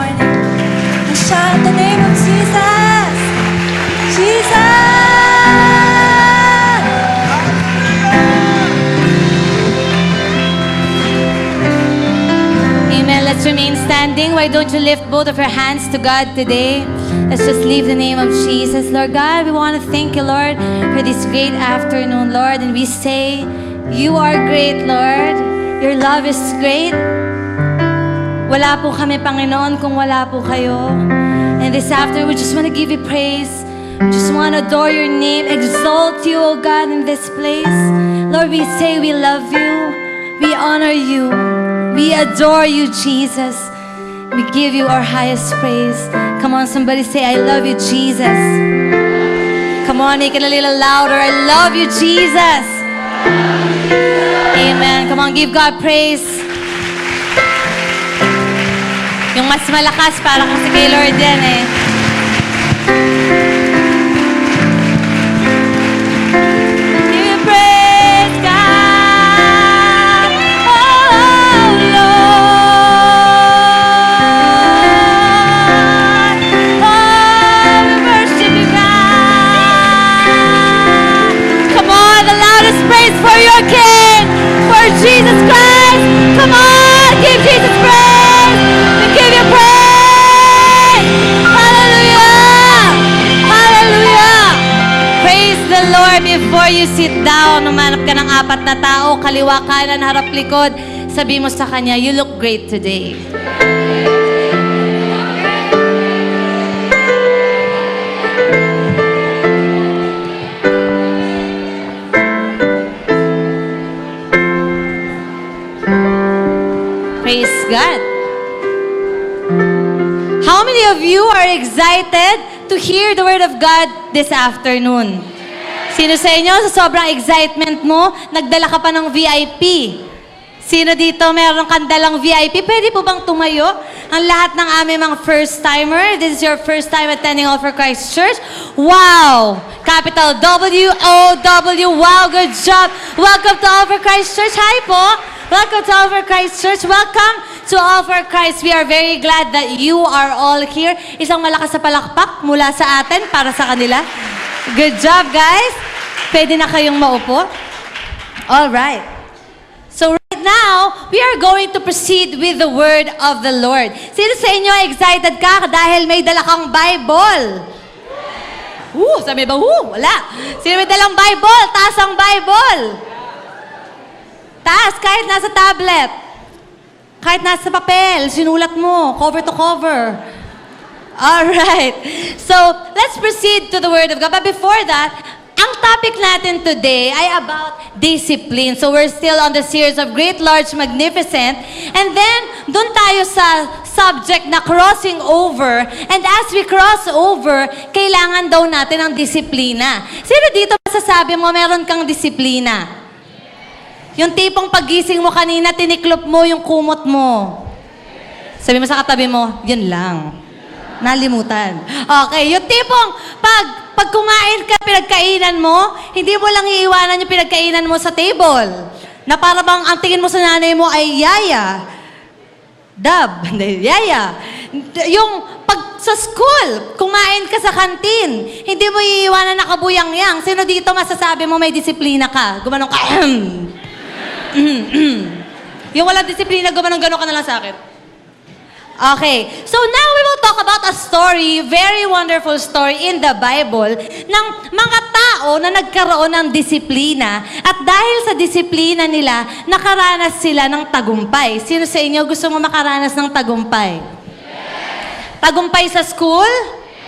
morning. And shout the name of Jesus! Jesus! Amen. Let's remain standing. Why don't you lift both of your hands to God today? Let's just leave the name of Jesus. Lord God, we want to thank you, Lord, for this great afternoon, Lord. And we say, you are great, Lord. Your love is great. Wala po kami, Panginoon, kung wala po kayo. And this afternoon, we just want to give you praise. We just want to adore your name, exalt you, O God, in this place. Lord, we say we love you. We honor you. We adore you, Jesus. We give you our highest praise. Come on, somebody say, I love you, Jesus. Come on, make it a little louder. I love you, Jesus. Amen. Come on, give God praise. Yung mas malakas, para kasi kay Lord yan eh. Give you praise, God. Oh, Lord. Oh, we worship you, God. Come on, the loudest praise for your King, for Jesus Christ. Come on, give Jesus praise. We give you praise. Hallelujah. Hallelujah. Praise the Lord. Before you sit down, umanap ka ng apat na tao, kaliwa, kanan, harap, likod. Sabi mo sa kanya, you look great today. Praise God. How many of you are excited to hear the Word of God this afternoon? Sino sa inyo, sa sobrang excitement mo, nagdala ka pa ng VIP? Sino dito meron kang dalang VIP? Pwede po bang tumayo? Ang lahat ng aming mga first-timer, this is your first time attending All for Christ Church. Wow! Capital W-O-W. Wow, good job. Welcome to All for Christ Church. Hi po. Welcome to All for Christ Church. Welcome to All for Christ. We are very glad that you are all here. Isang malakas na palakpak mula sa atin para sa kanila. Good job, guys. Pwede na kayong maupo. All right. So right now, we are going to proceed with the word of the Lord. Sino sa inyo excited ka dahil may dala kang Bible? Sabi ba? Wala. Sino may dalang Bible? Taas ang Bible. Taas, kahit nasa tablet. Kahit nasa papel, sinulat mo, cover to cover. All right. So, let's proceed to the Word of God. But before that, ang topic natin today ay about discipline. So, we're still on the series of Great, Large, Magnificent. And then, dun tayo sa subject na crossing over. And as we cross over, kailangan daw natin ng disiplina. Sino dito masasabi mo meron kang disiplina? Yung tipong pagising mo kanina, tiniklop mo yung kumot mo. Sabi mo sa katabi mo, yun lang. Nalimutan. Okay, yung tipong pag kumain ka, pinagkainan mo, hindi mo lang iiwanan yung pinagkainan mo sa table. Na para bang ang tingin mo sa nanay mo ay yaya. Dab, yaya. Yung pag sa school, kumain ka sa kantin, hindi mo iiwanan na kabuyang-yang. Sino dito masasabi mo may disiplina ka? Gumanong ka, yung walang disiplina, gumanong-ganon ka na lang sa akin. Okay, so now we will talk about a story, very wonderful story in the Bible, ng mga tao na nagkaroon ng disiplina at dahil sa disiplina nila, nakaranas sila ng tagumpay. Sino sa inyo gusto mo makaranas ng tagumpay? Yes. Tagumpay sa school?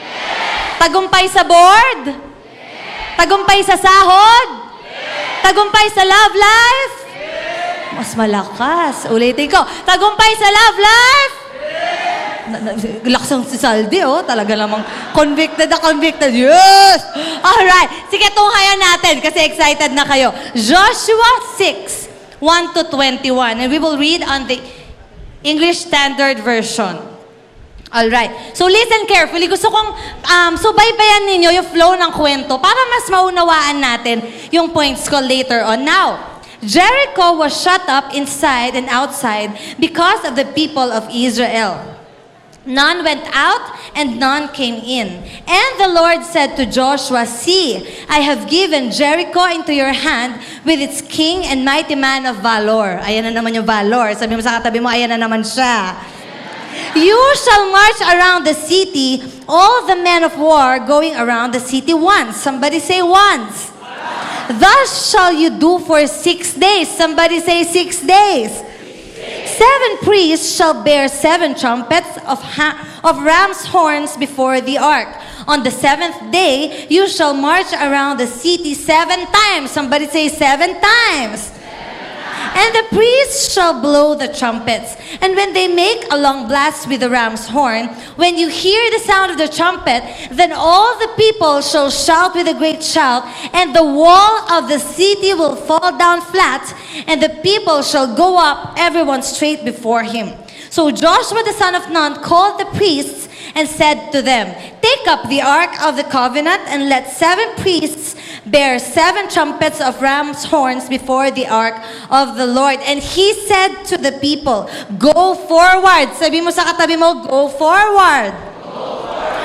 Yes. Tagumpay sa board? Yes. Tagumpay sa sahod? Yes. Tagumpay sa love life? Yes. Mas malakas. Ulitin ko. Tagumpay sa love life? Laksang si Saldi, talaga namang convicted na convicted. Yes! Alright, sige, tunghayan natin kasi excited na kayo. Joshua 6:1-21, and we will read on the English Standard Version. Alright, so listen carefully. Gusto kong subaybayan ninyo yung flow ng kwento para mas maunawaan natin yung points ko later on. Now, Jericho was shut up inside and outside because of the people of Israel. None went out, and none came in. And the Lord said to Joshua, See, I have given Jericho into your hand with its king and mighty man of valor. Ayan na naman yung valor. Sabi mo sa katabi mo, ayan na naman siya. You shall march around the city, all the men of war going around the city once. Somebody say once. Thus shall you do for 6 days. Somebody say 6 days. 7 priests shall bear 7 trumpets of ram's horns before the ark. On the 7th day, you shall march around the city 7 times. Somebody say 7 times. And the priests shall blow the trumpets. And when they make a long blast with the ram's horn, when you hear the sound of the trumpet, then all the people shall shout with a great shout, and the wall of the city will fall down flat, and the people shall go up, everyone straight before him. So Joshua the son of Nun called the priests and said to them, Take up the ark of the covenant, and let 7 priests bear 7 trumpets of ram's horns before the ark of the Lord. And he said to the people, Go forward. Sabi mo sa katabi mo, go forward.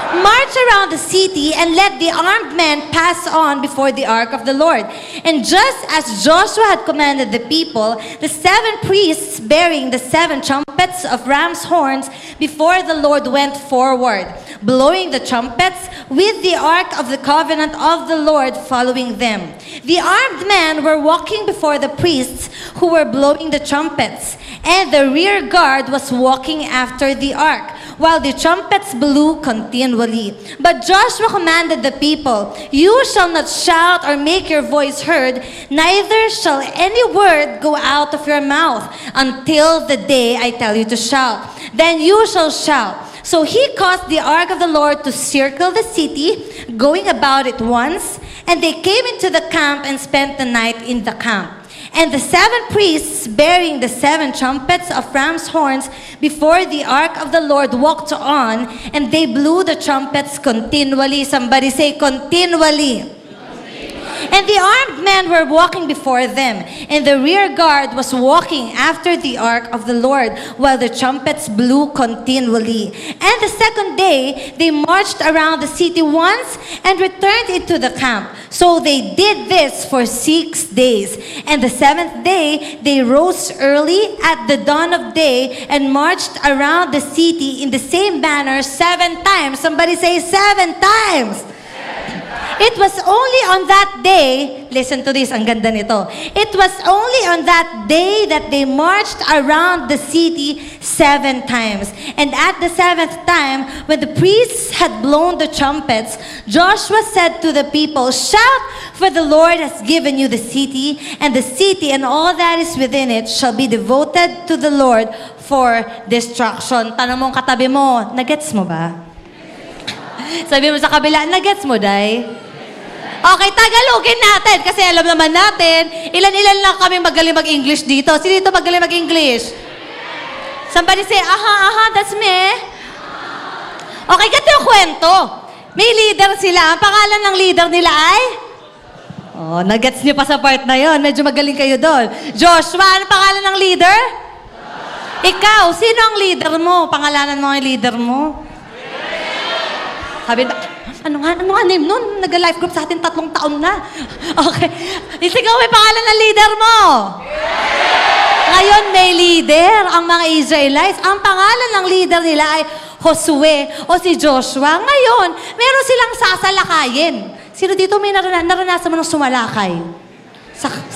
March around the city and let the armed men pass on before the ark of the Lord. And just as Joshua had commanded the people, the 7 priests bearing the 7 trumpets of ram's horns before the Lord went forward, blowing the trumpets with the ark of the covenant of the Lord following them. The armed men were walking before the priests who were blowing the trumpets, and the rear guard was walking after the ark, while the trumpets blew continually. But Joshua commanded the people, You shall not shout or make your voice heard, neither shall any word go out of your mouth until the day I tell you to shout. Then you shall shout. So he caused the ark of the Lord to circle the city, going about it once, and they came into the camp and spent the night in the camp. And the 7 priests bearing the 7 trumpets of ram's horns before the ark of the Lord walked on, and they blew the trumpets continually. Somebody say continually. And the armed men were walking before them, and the rear guard was walking after the ark of the Lord, while the trumpets blew continually. And the 2nd day, they marched around the city once and returned into the camp. So they did this for 6 days. And the 7th day, they rose early at the dawn of day and marched around the city in the same manner 7 times. Somebody say 7 times. It was only on that day, listen to this, ang ganda nito. It was only on that day that they marched around the city 7 times. And at the 7th time, when the priests had blown the trumpets, Joshua said to the people, Shout, for the Lord has given you the city and all that is within it shall be devoted to the Lord for destruction. Tanong mong katabi mo, nagets mo ba? Sabi mo sa kabila, nagets mo, Day? Okay, Tagalogin natin kasi alam naman natin, ilan-ilan lang kami magaling mag-English dito. Sino dito magaling mag-English? Somebody say, that's me. Okay, ganito yung kwento. May leader sila. Ang pangalan ng leader nila ay? Oh, nagets niyo pa sa part na yon. Medyo magaling kayo doon. Joshua, ano pangalan ng leader? Ikaw, sino ang leader mo? Pangalanan mo ang leader mo? Sabi ba, ano nga name nun? Nag-life group sa atin 3 taon na. Okay. Isigaw may pangalan ng leader mo. Ngayon may leader ang mga Israelites. Ang pangalan ng leader nila ay Josue o si Joshua. Ngayon, meron silang sasalakayin. Sino dito may naranasan mo ng sumalakay?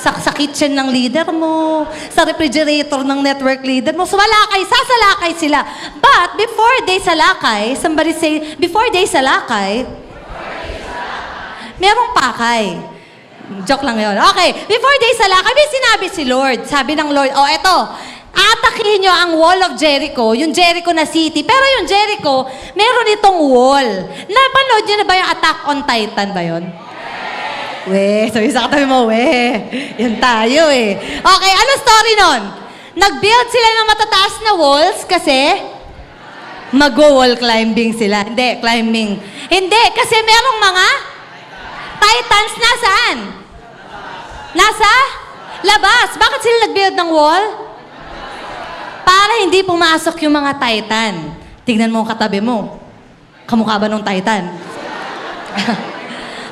Sa kitchen ng leader mo, sa refrigerator ng network leader mo, sasalakay sila. But before they salakay, somebody say, before they salakay, merong pakay. Joke lang yun. Okay, before they salakay, may sinabi si Lord. Sabi ng Lord, eto, atakihin nyo ang wall of Jericho, yung Jericho na city. Pero yung Jericho, meron itong wall. Napanood nyo na ba yung Attack on Titan ba yun? Sabi sa katabi mo, yan tayo Okay, ano story nun? Nag-build sila ng matataas na walls kasi mag-wall climbing sila. Hindi, kasi merong mga Titans nasaan? Nasa? Labas. Bakit sila nag-build ng wall? Para hindi pumasok yung mga Titan. Tignan mo ang katabi mo. Kamukha ba nung Titan?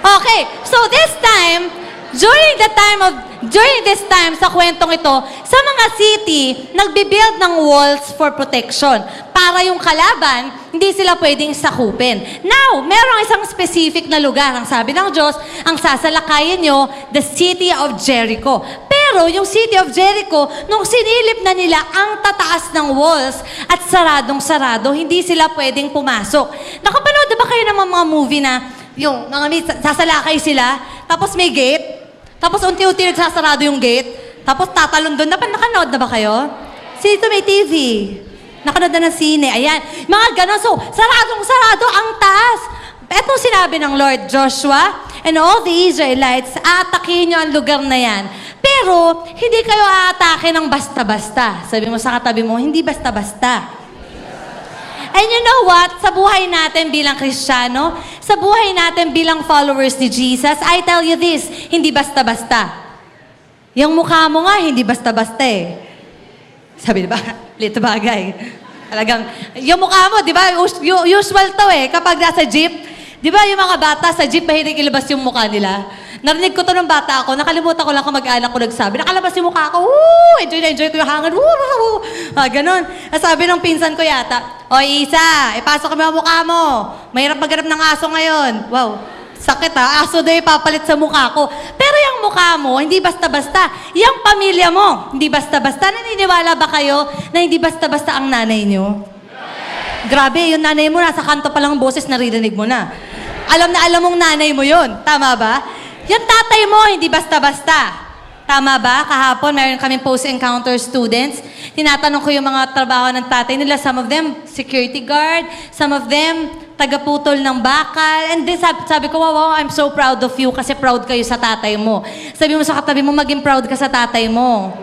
Okay, so this time, during this time sa kwentong ito, sa mga city, nagbibuild ng walls for protection para yung kalaban, hindi sila pwedeng sakupin. Now, merong isang specific na lugar. Ang sabi ng Diyos, ang sasalakayin nyo, the city of Jericho. Pero yung city of Jericho, nung sinilip na nila ang tataas ng walls at saradong-sarado, hindi sila pwedeng pumasok. Nakapanood na ba kayo ng mga movie na yung mga sasalakay sila, tapos may gate, tapos unti-unti nagsasarado yung gate, tapos tatalon doon. Nakanood na ba kayo? Dito may TV. Nakanood na ng sine. Ayan. Mga ganon. So, saradong-sarado ang taas. Etong sinabi ng Lord Joshua and all the Israelites, aatakihin nyo ang lugar na yan. Pero, hindi kayo aatake ng basta-basta. Sabi mo sa katabi mo, hindi basta-basta. And you know what? Sa buhay natin bilang Kristiyano, sa buhay natin bilang followers ni Jesus, I tell you this, hindi basta-basta. Yung mukha mo nga, hindi basta-basta eh. Sabi, di ba? Lito bagay. Talagang, yung mukha mo, di ba? Usual to eh. Kapag nasa jeep, di ba yung mga bata sa jeep, mahilig ilabas yung mukha nila? Narinig ko to ng bata ako, nakalimutan ko lang kung mag-anak ko nagsabi, nakalabas yung mukha ko, woo! Enjoy na enjoy ko yung hangin, woo! Ganon. Sabi ng pinsan ko yata, Oy, Isa, ipasok mo ang mukha mo. Mahirap maghanap ng aso ngayon. Wow, sakit ha. Aso daw ipapalit sa mukha ko. Pero yung mukha mo, hindi basta-basta. Yung pamilya mo, hindi basta-basta. Naniniwala ba kayo na hindi basta-basta ang nanay niyo? Grabe, yung nanay mo, nasa kanto pa lang ang boses, naririnig mo na. Alam na alam mong nanay mo yun. Tama ba? Yung tatay mo, hindi basta-basta. Tama ba? Kahapon, meron kaming post-encounter students. Tinatanong ko yung mga trabaho ng tatay nila. Some of them, security guard. Some of them, tagaputol ng bakal. And then sabi ko, wow, I'm so proud of you kasi proud kayo sa tatay mo. Sabi mo sa katabi mo, maging proud ka sa tatay mo.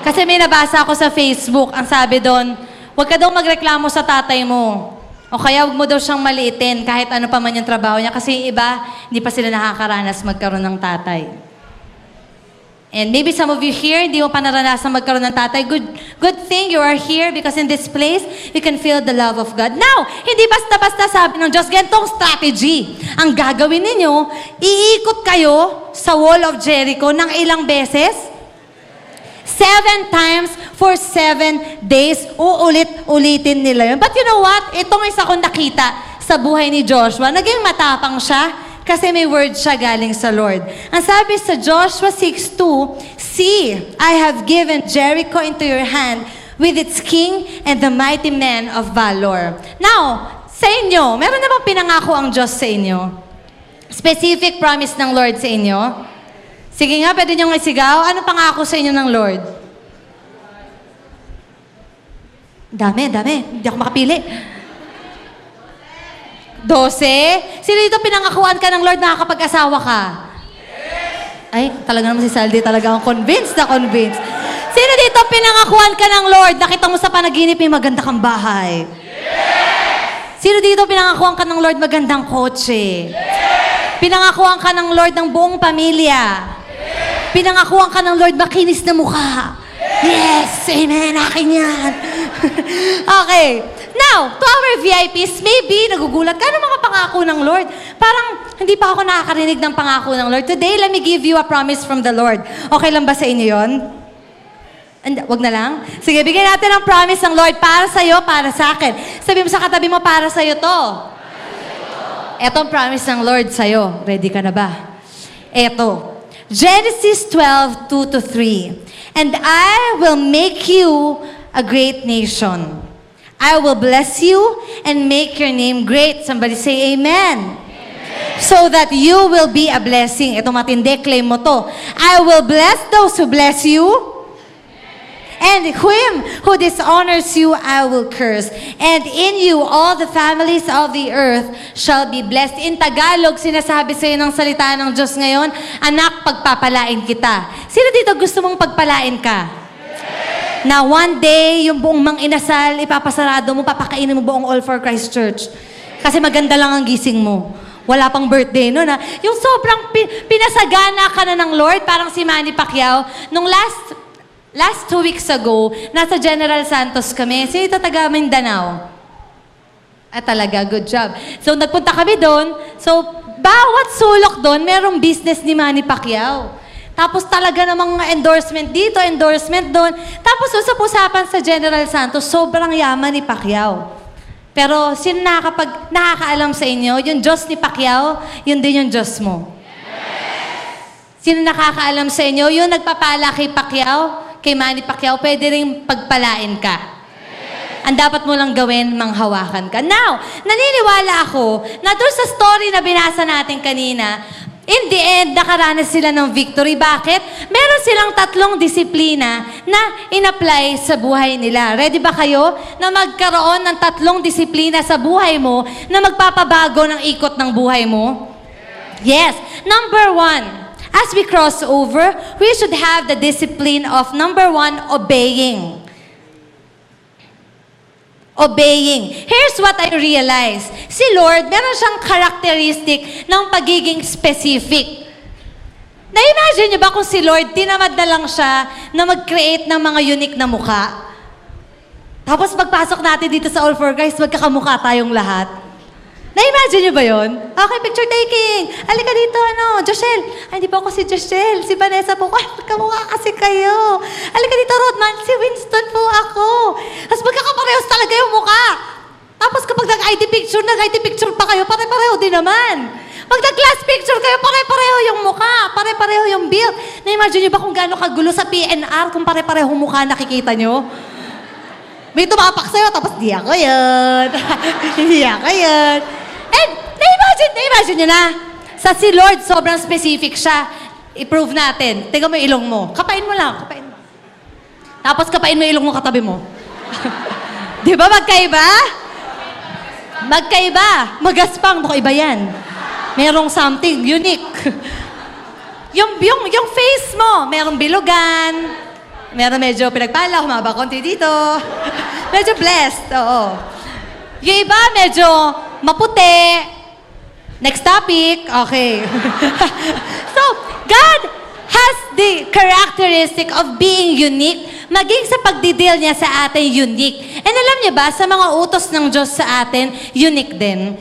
Kasi may nabasa ako sa Facebook, ang sabi doon, huwag ka daw magreklamo sa tatay mo. O kaya huwag mo daw siyang maliitin kahit ano pa man yung trabaho niya. Kasi yung iba, hindi pa sila nakakaranas magkaroon ng tatay. And maybe some of you here, hindi mo pa naranasan magkaroon ng tatay. Good thing you are here because in this place, you can feel the love of God. Now, hindi basta-basta sabi ng Diyos, ganitong strategy. Ang gagawin ninyo, iikot kayo sa wall of Jericho ng ilang beses? 7 times for 7 days. Uulit-ulitin nila yun. But you know what? Itong isa kong nakita sa buhay ni Joshua, naging matapang siya kasi may word siya galing sa Lord. Ang sabi sa Joshua 6:2, See, I have given Jericho into your hand with its king and the mighty men of valor. Now, sa inyo, meron na bang pinangako ang Diyos sa inyo? Specific promise ng Lord sa inyo? Sige nga, pwede niyong isigaw. Ano pangako sa inyo ng Lord? Dami. Hindi ako makapili. 12? Sino dito pinangakuan ka ng Lord na nakakapag-asawa ka? Yes! Ay, talaga naman si Saldi talaga ang convinced. Sino dito pinangakuan ka ng Lord? Nakita mo sa panaginip may maganda kang bahay? Yes! Sino dito pinangakuan ka ng Lord magandang kotse? Yes! Pinangakuan ka ng Lord ng buong pamilya? Yes! Pinangakuan ka ng Lord makinis na mukha? Yes! Amen! Akin yan! Okay. Now, to our VIPs, maybe nagugulat ka, ano mga pangako ng Lord? Parang hindi pa ako nakakarinig ng pangako ng Lord. Today, let me give you a promise from the Lord. Okay lang ba sa inyo yun? Wag na lang? Sige, bigyan natin ang promise ng Lord para sa'yo, para sa akin. Sabi mo sa katabi mo, para sa'yo to. Etong promise ng Lord sa'yo. Ready ka na ba? Eto. Genesis 12:2-3. And I will make you a great nation. I will bless you and make your name great. Somebody say amen. So that you will be a blessing. Ito matindi, claim mo to. I will bless those who bless you. And him who dishonors you, I will curse. And in you, all the families of the earth shall be blessed. In Tagalog, sinasabi sa'yo ng salita ng Diyos ngayon, anak, pagpapalain kita. Sino dito gusto mong pagpalain ka? Na one day, yung buong mang inasal, ipapasarado mo, papakainin mo buong All for Christ Church. Kasi maganda lang ang gising mo. Wala pang birthday no na. Yung sobrang pinasagana ka na ng Lord, parang si Manny Pacquiao. Nung Last 2 weeks ago, nasa General Santos kami. Sino ito taga Mindanao? Talaga, good job. So, nagpunta kami doon. So, bawat sulok doon, merong business ni Manny Pacquiao. Tapos talaga namang endorsement dito, endorsement doon. Tapos usap-usapan sa General Santos, sobrang yaman ni Pacquiao. Pero sino nakakaalam sa inyo, yung Diyos ni Pacquiao, yun din yung Diyos mo. Sino nakakaalam sa inyo, yung nagpapala kay Pacquiao, kay Manny Pacquiao, pwede rin pagpalain ka. Ang dapat mo lang gawin, manghawakan ka. Now, naniniwala ako na doon sa story na binasa natin kanina, in the end, nakaranas sila ng victory. Bakit? Meron silang 3 disiplina na in-apply sa buhay nila. Ready ba kayo na magkaroon ng 3 disiplina sa buhay mo na magpapabago ng ikot ng buhay mo? Yes. Number 1, as we cross over, we should have the discipline of number 1, obeying. Obeying. Here's what I realized. Si Lord, meron siyang characteristic ng pagiging specific. Na-imagine niyo ba kung si Lord, tinamad na lang siya na mag-create ng mga unique na mukha? Tapos pagpasok natin dito sa All for Christ, magkakamukha tayong lahat. Na-imagine niyo ba yun? Okay, picture taking. Halika dito, Joshelle. Ay, hindi po ako si Joshelle. Si Vanessa po. Ay, magkamukha kasi kayo. Halika dito, Rodman. Si Winston po ako. Tapos magkakaparehos talaga yung mukha. Tapos kapag nag-ID picture pa kayo, pare-pareho din naman. Pag nag-class picture kayo, pare-pareho yung mukha. Pare-pareho yung build. Na-imagine niyo ba kung gaano kagulo sa PNR kung pare-parehong mukha nakikita niyo? May tumapak sa'yo, tapos di ako yun. Hindi ako yun. And, na-imagine nyo na. Sa si Lord, sobrang specific siya. I-prove natin. Tingnan mo yung ilong mo. Kapain mo lang. Kapain mo. Tapos kapain mo yung ilong mo katabi mo. Di ba magkaiba? Magkaiba. Magaspang. Baka iba yan. Merong something unique. yung face mo, merong bilugan. Meron medyo pinagpala, humaba konti dito. Medyo blessed, oo. Yung iba, medyo maputi. Next topic, okay. So, God has the characteristic of being unique, maging sa pagdideal niya sa atin, unique. And alam niyo ba, sa mga utos ng Diyos sa atin, unique din.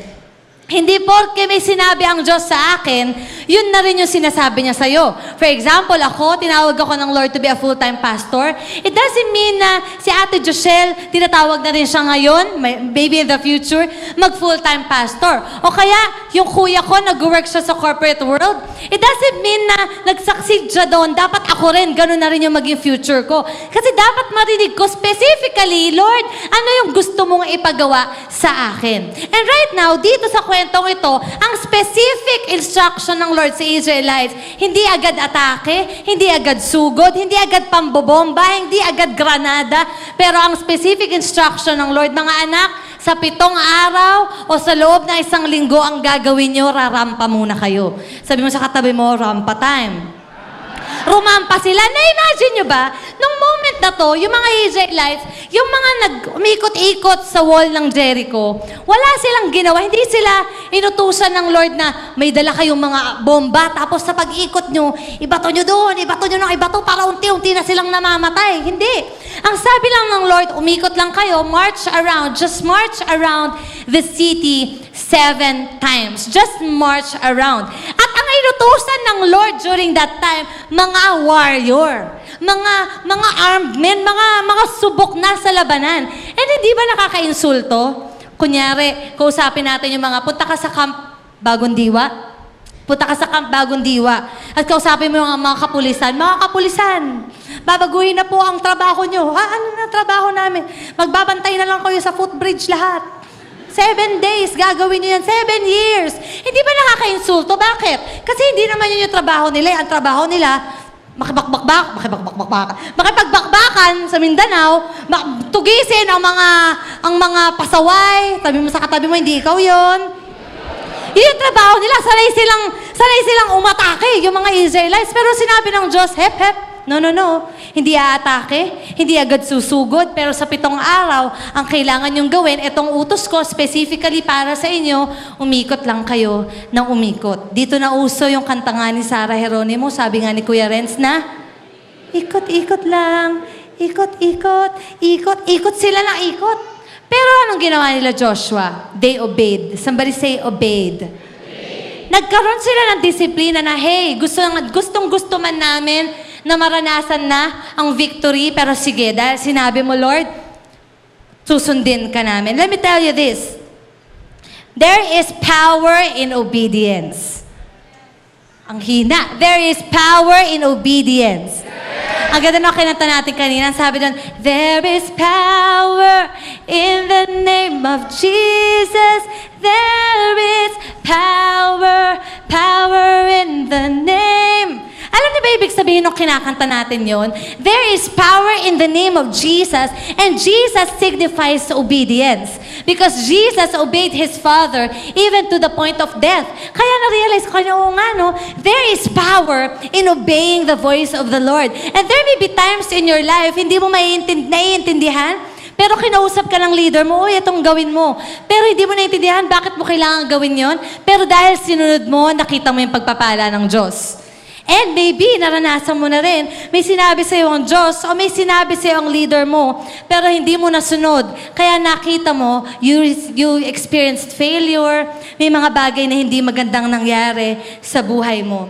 Hindi porke may sinabi ang Diyos sa akin, yun na rin yung sinasabi niya sa'yo. For example, tinawag ako ng Lord to be a full-time pastor. It doesn't mean na si Ate Joshelle, tinatawag na rin siya ngayon, maybe in the future, mag-full-time pastor. O kaya, yung kuya ko, nag-work siya sa corporate world. It doesn't mean na nag-succeed siya doon. Dapat ako rin, ganun na rin yung maging future ko. Kasi dapat marinig ko specifically, Lord, ano yung gusto mong ipagawa sa akin? And right now, dito sa kwentong ito, ang specific instruction ng Lord sa Israelites, hindi agad atake, hindi agad sugod, hindi agad pambobomba, hindi agad granada, pero ang specific instruction ng Lord, mga anak, sa 7 araw o sa loob ng 1 linggo ang gagawin nyo, rarampa muna kayo. Sabi mo sa katabi mo, rampa time. Rumampa sila. Na-imagine nyo ba, nung moment na to, yung mga Israelites, yung mga umikot-ikot sa wall ng Jericho, wala silang ginawa. Hindi sila inutusan ng Lord na may dala kayong mga bomba, tapos sa pag-ikot nyo, ibato nyo doon, ibato nyo ng ibato para unti-unti na silang namamatay. Hindi. Ang sabi lang ng Lord, umikot lang kayo, march around, just march around the city 7 times. Just march around. At ang inutusan ng Lord during that time, mga warrior, mga armed men, mga subok na sa labanan. And hindi ba nakakainsulto? Kunyari, kausapin natin yung mga, punta ka sa Camp Bagong Diwa. Punta ka sa Camp Bagong Diwa. At kausapin mo yung mga kapulisan. Mga kapulisan, babaguhin na po ang trabaho nyo. Ano na trabaho namin? Magbabantay na lang kayo sa footbridge lahat. 7 days, gagawin nyo yan. 7 years. Hindi ba nakakainsulto? Bakit? Kasi hindi naman yun yung trabaho nila. Ang trabaho nila, makipagbakbakan sa Mindanao, tugisin ang mga pasaway. Sabi mo sa katabi mo, hindi ikaw yun. Yun yung trabaho nila. Sanay silang umatake, yung mga Israelites. Pero sinabi ng Diyos, hep, hep. No. Hindi aatake, hindi agad susugod, pero sa 7 araw, ang kailangan nyong gawin, itong utos ko specifically para sa inyo, umikot lang kayo ng umikot. Dito na uso yung kanta nga ni Sarah Geronimo, sabi nga ni Kuya Renz na, Ikot-ikot lang. Ikot-ikot. Ikot-ikot sila ng ikot. Pero anong ginawa nila, Joshua? They obeyed. Somebody say obeyed. Nagkaroon sila ng disiplina na, hey, gustong-gusto man namin na maranasan na ang victory, pero sige, dahil sinabi mo, Lord, susundin ka namin. Let me tell you this. There is power in obedience. Ang hina. There is power in obedience. Ang ganda na kinanta natin kanina. Sabi doon, there is power in the name of Jesus. There is power, power in the name. Alam niyo ba ibig sabihin nung kinakanta natin yon? There is power in the name of Jesus, and Jesus signifies obedience. Because Jesus obeyed His Father even to the point of death. Kaya na-realize ko, oo nga, no? There is power in obeying the voice of the Lord. And there may be times in your life, hindi mo naiintindihan, pero kinausap ka ng leader mo, uy, itong gawin mo. Pero hindi mo naiintindihan, bakit mo kailangan gawin yon? Pero dahil sinunod mo, nakita mo yung pagpapala ng Diyos. And maybe, naranasan mo na rin, may sinabi sa'yo ang Diyos o may sinabi sa'yo ang leader mo, pero hindi mo nasunod. Kaya nakita mo, you experienced failure, may mga bagay na hindi magandang nangyari sa buhay mo.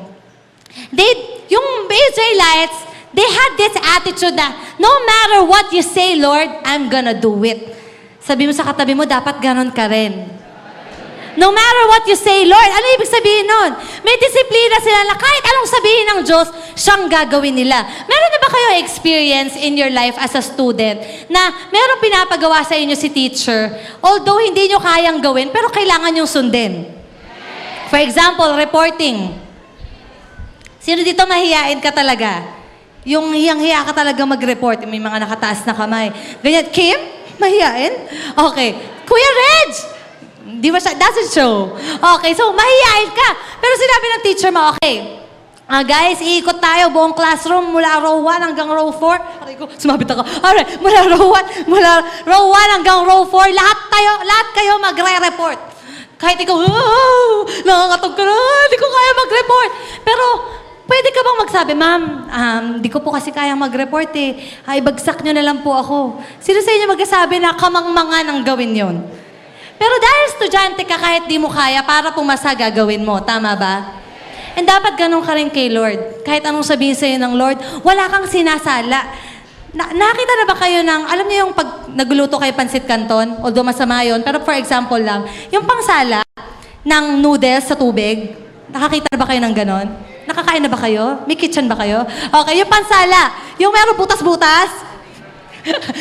Yung Israelites, they had this attitude na, no matter what you say, Lord, I'm gonna do it. Sabi mo sa katabi mo, dapat ganon ka rin. No matter what you say, Lord, ano ibig sabihin nun? May disiplina sila na kahit anong sabihin ng Diyos, siyang gagawin nila. Meron na ba kayo experience in your life as a student na meron pinapagawa sa inyo si teacher, although hindi nyo kayang gawin, pero kailangan yung sundin? For example, reporting. Sino dito mahiyain ka talaga? Yung hiyang-hiya ka talaga mag-report. May mga nakataas na kamay. Ganyan, Kim? Mahiyain? Okay. Kuya Reg! Di ba siya? Doesn't show. Okay, so mahihain ka. Pero sinabi ng teacher mo, okay, guys, iikot tayo buong classroom mula row 1 hanggang row 4. Aray ko, sumabit ako. Alright, mula row 1 hanggang row 4, lahat kayo magre-report. Kahit ikaw, nakakatog ka na, hindi ko kaya mag-report. Pero, pwede ka bang magsabi, ma'am, di ko po kasi kayang mag-report eh. Ibagsak nyo na lang po ako. Sino sa inyo magsasabi na kamangmangan ang gawin yon? Pero dahil estudyante ka, kahit di mo kaya, para pumasa, gagawin mo. Tama ba? And dapat ganun ka rin kay Lord. Kahit anong sabihin sa'yo ng Lord, wala kang sinasala. Nakita na ba kayo ng, alam niyo yung pag nagluluto kayo pansit canton, although masama yun, pero for example lang, yung pangsala ng noodles sa tubig, nakakita na ba kayo ng ganon? Nakakain na ba kayo? May kitchen ba kayo? Okay, yung pansala, yung meron butas-butas,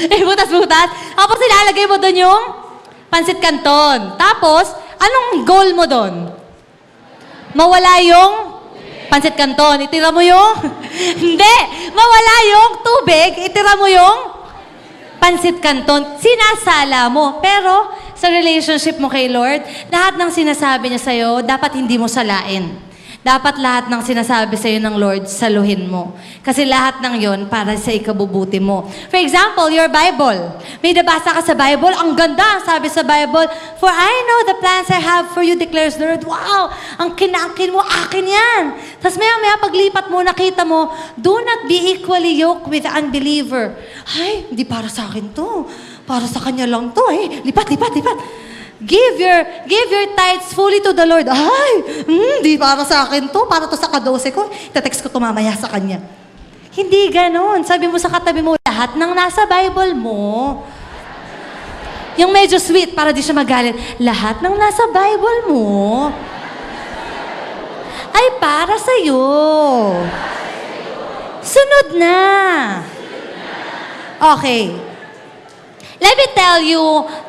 butas-butas, tapos ilalagay mo doon yung pansit canton. Tapos, anong goal mo doon? Mawala yung pansit canton. Itira mo yung... Hindi! Mawala yung tubig. Itira mo yung pansit canton. Sinasala mo. Pero, sa relationship mo kay Lord, lahat ng sinasabi niya sa'yo, dapat hindi mo salain. Dapat lahat ng sinasabi sa'yo ng Lord, saluhin mo. Kasi lahat ng yon para sa ikabubuti mo. For example, your Bible. May nabasa ka sa Bible, ang ganda, sabi sa Bible, for I know the plans I have for you, declares the Lord. Wow! Ang kinaakin mo, akin yan. Tapos maya paglipat mo, nakita mo, do not be equally yoked with the unbeliever. Ay, hindi para sa akin to. Para sa kanya lang to. Lipat. Give your tithes fully to the Lord. Ay, di para sa akin to. Para to sa kadose ko. Itetext ko to mamaya sa kanya. Hindi ganon. Sabi mo sa katabi mo, lahat ng nasa Bible mo. Yung medyo sweet, para di siya magalit. Lahat ng nasa Bible mo ay para sa'yo. Sunod na. Okay. Let me tell you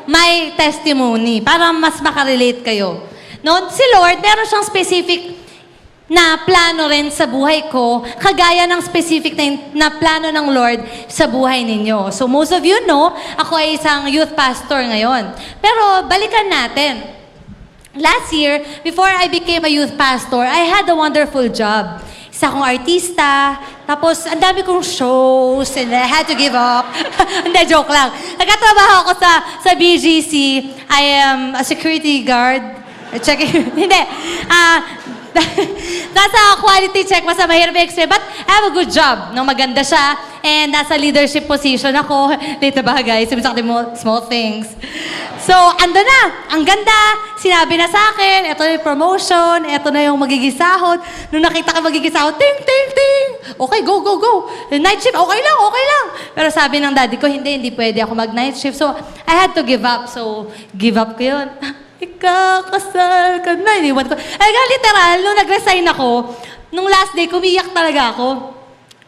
my testimony para mas makarelate kayo. No? Si Lord, meron siyang specific na plano rin sa buhay ko, kagaya ng specific na plano ng Lord sa buhay ninyo. So most of you know, ako ay isang youth pastor ngayon. Pero balikan natin. Last year, before I became a youth pastor, I had a wonderful job. Isa akong artista, tapos ang dami kong shows, and I had to give up. Hindi, joke lang. Nagkatrabaho ako sa BGC. I am a security guard. Check it. Hindi. Nasa quality check, mas mahirap i-explain. But I have a good job. No, maganda siya. And nasa leadership position ako. Dito ba, guys? Sabi sa akin mo, small things. So, ando na. Ang ganda. Sinabi na sa akin, ito na yung promotion, ito na yung magiging sahod. Nung nakita ka magiging sahod, ting, ting, ting. Okay, go, go, go. Night shift, okay lang, okay lang. Pero sabi ng daddy ko, hindi pwede ako mag-night shift. So, I had to give up. So, give up ko yun. Ikakasal ka na. Iniwan ko. Ay, literal, nung nag-resign ako, nung last day, kumiyak talaga ako.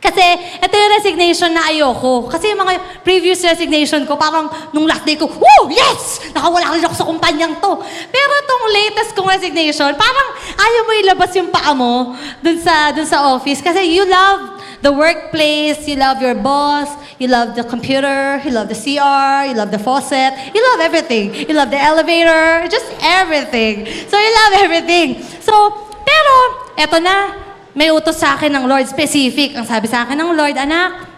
Kasi, ito yung resignation na ayoko. Kasi yung mga previous resignation ko, parang nung last day ko, woo, yes! Nakawala rin ako sa kumpanyang to. Pero itong latest kong resignation, parang ayaw mo ilabas yung paa mo dun sa office. Kasi you love the workplace, you love your boss, you love the computer, you love the CR, you love the faucet, you love everything. You love the elevator, just everything. So you love everything. So, pero, eto na, may utos sa akin ng Lord specific. Ang sabi sa akin ng Lord, anak,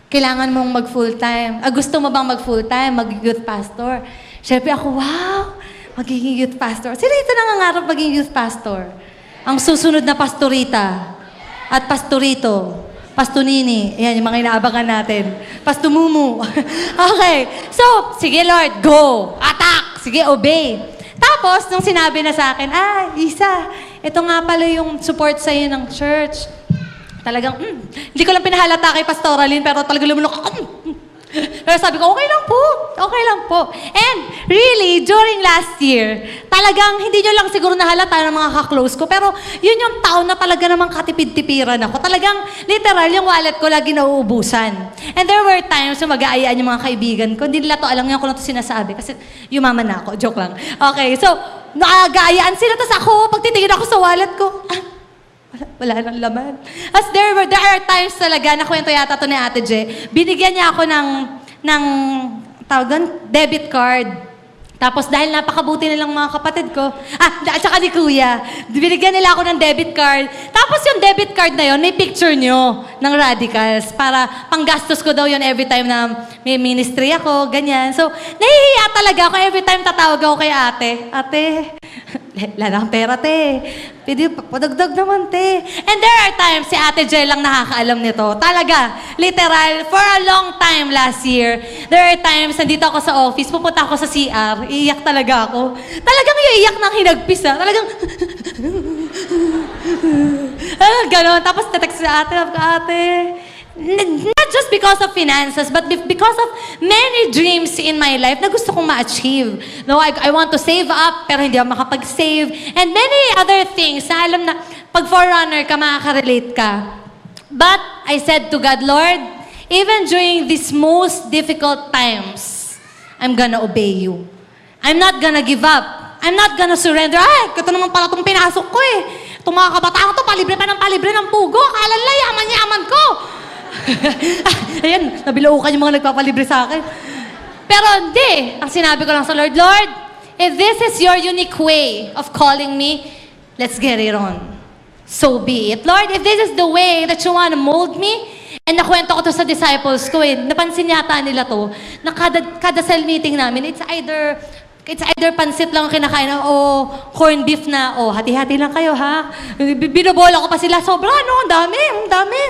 kailangan mong mag-full-time. Gusto mo bang mag-full-time, mag-youth pastor? Siyempre ako, wow, magiging youth pastor. Sino ito nangangarap maging youth pastor? Ang susunod na pastorita at pastorito, pastunini. Yan, yung mga inaabangan natin. Pastumumu. Okay. So, sige Lord, go. Attack. Sige, obey. Tapos, nung sinabi na sa akin, Isa, ito nga pala yung support sa'yo ng church. Talagang, hindi ko lang pinahalata kay Pastora Lynn, pero talagang lumunok ako. Pero sabi ko, okay lang po. Okay lang po. And really, during last year, talagang hindi nyo lang siguro nahalata ng mga ka-close ko, pero yun yung taon na talaga namang katipid-tipiran ako. Talagang, literal, yung wallet ko lagi nauubusan. And there were times na mag-aayaan yung mga kaibigan ko. Hindi nila to alam ngayon ko lang to sinasabi kasi yumaman na ako. Joke lang. Okay, so, nag-aayaan sila. Tapos ako, pag titingin ako sa wallet ko, wala nang laman. As there are times talaga, nakwento yata to ni Ate Je, binigyan niya ako ng tawag doon, debit card. Tapos dahil napakabuti nilang mga kapatid ko, at saka ni Kuya, binigyan nila ako ng debit card. Tapos yung debit card na yon, may picture nyo ng Radicals para panggastos ko daw yon every time na may ministry ako, ganyan. So, nahihiya talaga ako every time tatawag ako kay ate. Ate, wala akong pera, te. Pwede, padagdag naman, te. And there are times, si Ate Jel lang nakakaalam nito. Talaga, literal, for a long time last year, there are times, nandito ako sa office, pupunta ako sa CR, iiyak talaga ako. Talagang iiyak ng hinagpis, Talagang, gano'n. Tapos tatext sa ate, not just because of finances, but because of many dreams in my life na gusto kong ma-achieve. No, I want to save up, pero hindi ako makapag-save. And many other things na alam na pag forerunner ka, makaka-relate ka. But I said to God, Lord, even during these most difficult times, I'm gonna obey you. I'm not gonna give up. I'm not gonna surrender. Ito naman pala itong pinasok ko eh. Itong mga kabataan to, palibre ng pugo. Akala nila, yaman ko. Ayan, nabilaukan yung mga nagpapalibre sa akin. Pero hindi. Ang sinabi ko lang sa Lord, Lord, if this is your unique way of calling me, let's get it on. So be it. Lord, if this is the way that you want to mold me, and nakwento ko to sa disciples ko napansin yata nila to, na kada cell meeting namin, it's either pansit lang ang kinakain o corned beef na, hati-hati lang kayo, ha? Binobola ko pa sila, sobra, ang dami.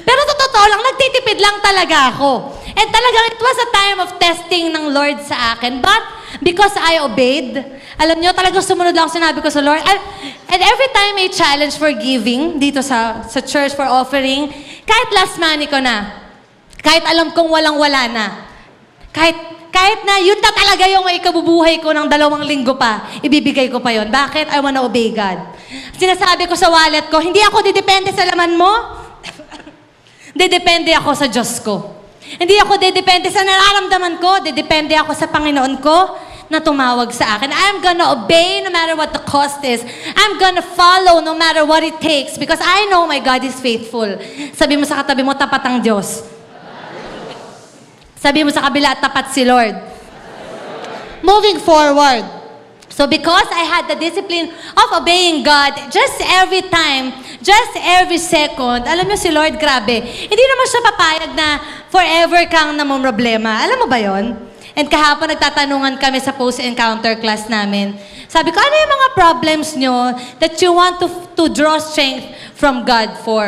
Pero totoo lang, nagtitipid lang talaga ako. And talagang it was a time of testing ng Lord sa akin. But because I obeyed, alam nyo, talagang sumunod lang sinabi ko sa Lord. And every time may challenge for giving dito sa church for offering, kahit last money ko na, kahit alam kong walang-wala na, kahit na yun na talaga yung ikabubuhay ko ng 2 linggo pa, ibibigay ko pa yon. Bakit? I wanna obey God. Sinasabi ko sa wallet ko, hindi ako didepende sa laman mo. Didepende ako sa Diyos ko. Hindi ako didepende sa nararamdaman ko. Didepende ako sa Panginoon ko na tumawag sa akin. I'm gonna obey no matter what the cost is. I'm gonna follow no matter what it takes because I know my God is faithful. Sabi mo sa katabi mo, tapat ang Diyos. Sabi mo sa kabila, tapat si Lord. Moving forward. So because I had the discipline of obeying God, just every time, just every second, alam niyo si Lord, grabe, hindi naman siya papayag na forever kang namumroblema. Alam mo ba yon? And kahapon nagtatanungan kami sa post-encounter class namin. Sabi ko, ano yung mga problems nyo that you want to draw strength from God for?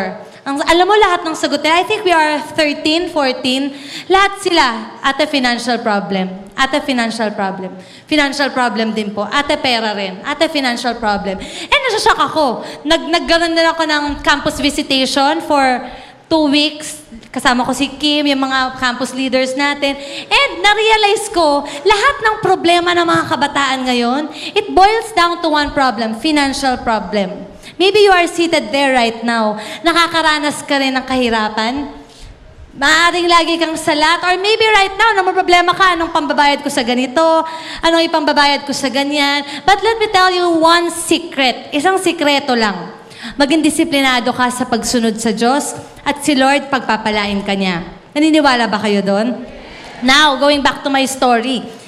Alam mo lahat ng sagot nila, I think we are 13, 14, lahat sila, ate financial problem, ate financial problem, financial problem din po, ate pera rin, ate financial problem. And nasashock ako, nagganon din ako ng campus visitation for 2 weeks, kasama ko si Kim, yung mga campus leaders natin, and na-realize ko, lahat ng problema ng mga kabataan ngayon, it boils down to one problem, financial problem. Maybe you are seated there right now. Nakakaranas ka rin ng kahirapan. Maaaring lagi kang salat. Or maybe right now, may problema ka. Anong pambabayad ko sa ganito? Anong ipambabayad ko sa ganyan? But let me tell you one secret. Isang sikreto lang. Maging disiplinado ka sa pagsunod sa Diyos at si Lord pagpapalain ka niya. Naniniwala ba kayo doon? Now, going back to my story.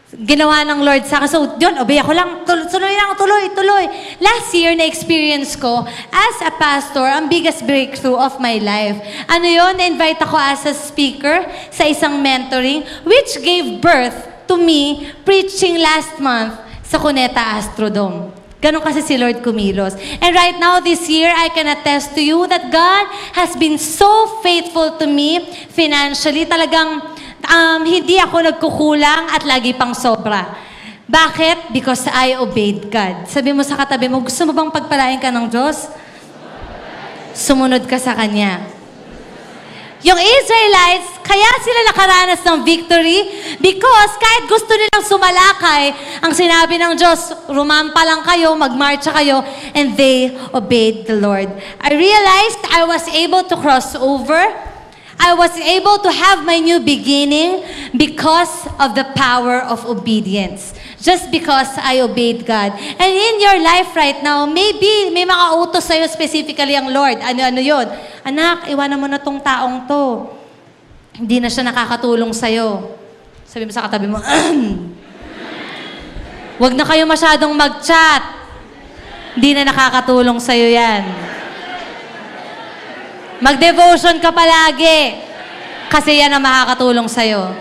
Ginawa ng Lord sa akin. So, yun, obey ako lang. Tuloy. Last year, na-experience ko as a pastor, ang biggest breakthrough of my life. Ano yun? Na-invite ako as a speaker sa isang mentoring, which gave birth to me preaching last month sa Cuneta Astrodome. Ganon kasi si Lord kumilos. And right now, this year, I can attest to you that God has been so faithful to me financially. Talagang hindi ako nagkukulang at lagi pang sobra. Bakit? Because I obeyed God. Sabi mo sa katabi mo, gusto mo bang pagpalain ka ng Diyos? Sumunod ka sa Kanya. Yung Israelites, kaya sila nakaranas ng victory because kahit gusto nilang sumalakay, ang sinabi ng Diyos, rumampa lang kayo, magmarcha kayo, and they obeyed the Lord. I realized I was able to cross over. I was able to have my new beginning because of the power of obedience. Just because I obeyed God. And in your life right now, maybe may mga utos sa'yo specifically ang Lord. Ano yun? Anak, iwanan mo na tong taong to. Hindi na siya nakakatulong sa'yo. Sabi mo sa katabi mo, Huwag na kayo masyadong mag-chat. Hindi na nakakatulong sa'yo yan. Mag-devotion ka palagi. Kasi yan ang makakatulong sa'yo.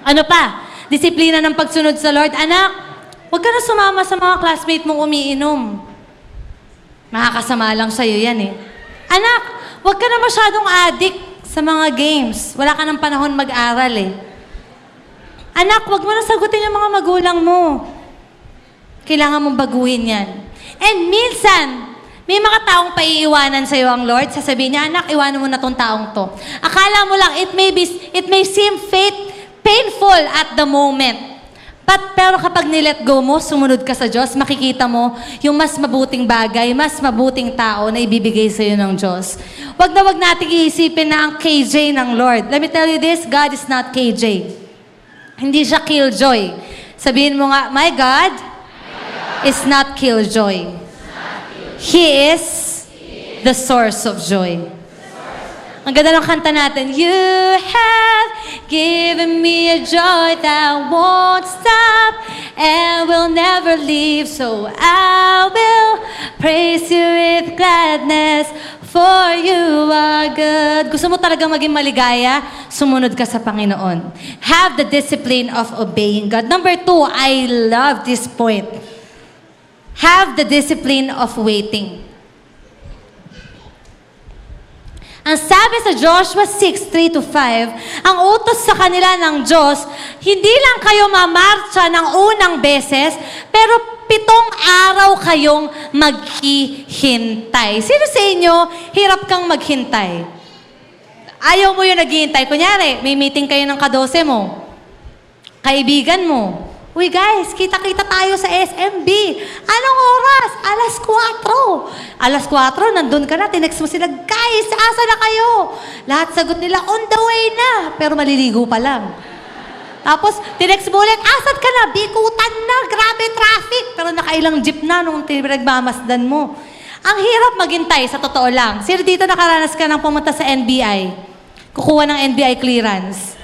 Ano pa? Disiplina ng pagsunod sa Lord. Anak, huwag ka na sumama sa mga classmate mong umiinom. Makakasama lang sa'yo yan eh. Anak, huwag ka na masyadong addict sa mga games. Wala ka ng panahon mag-aral eh. Anak, huwag mo na sagutin yung mga magulang mo. Kailangan mong baguhin yan. And minsan, may mga taong paiiwanan sa'yo ang Lord. Sasabihin niya, anak, iwanan mo na tong taong to. Akala mo lang, it may seem painful at the moment. Pero kapag nilet go mo, sumunod ka sa Diyos, makikita mo yung mas mabuting bagay, mas mabuting tao na ibibigay sa'yo ng Diyos. Wag na wag natin iisipin na ang KJ ng Lord. Let me tell you this, God is not KJ. Hindi siya killjoy. Sabihin mo nga, my God is not killjoy. He is the source of joy. Ang ganda ng kanta natin, You have given me a joy that won't stop and will never leave, so I will praise you with gladness, for you are good. Gusto mo talagang maging maligaya? Sumunod ka sa Panginoon. Have the discipline of obeying God. Number 2, I love this point. Have the discipline of waiting. Ang sabi sa Joshua 6:3-5, ang utos sa kanila ng Diyos, hindi lang kayo mamarcha ng unang beses, pero 7 araw kayong maghihintay. Sino sa inyo, hirap kang maghintay? Ayaw mo yung naghihintay. Kunyari, may meeting kayo ng ka-12 mo, kaibigan mo, uy guys, kita-kita tayo sa SMB. Anong oras? 4:00. 4:00, nandun ka na, tinext mo sila, guys, asa na kayo? Lahat sagot nila, on the way na. Pero maliligo pa lang. Tapos, tinext mo ulit, asad ka na? Bikutan na, grabe traffic. Pero nakailang jeep na nung pinagmamasdan mo. Ang hirap maghintay, sa totoo lang. Sino dito nakaranas ka ng pumunta sa NBI? Kukuha ng NBI clearance.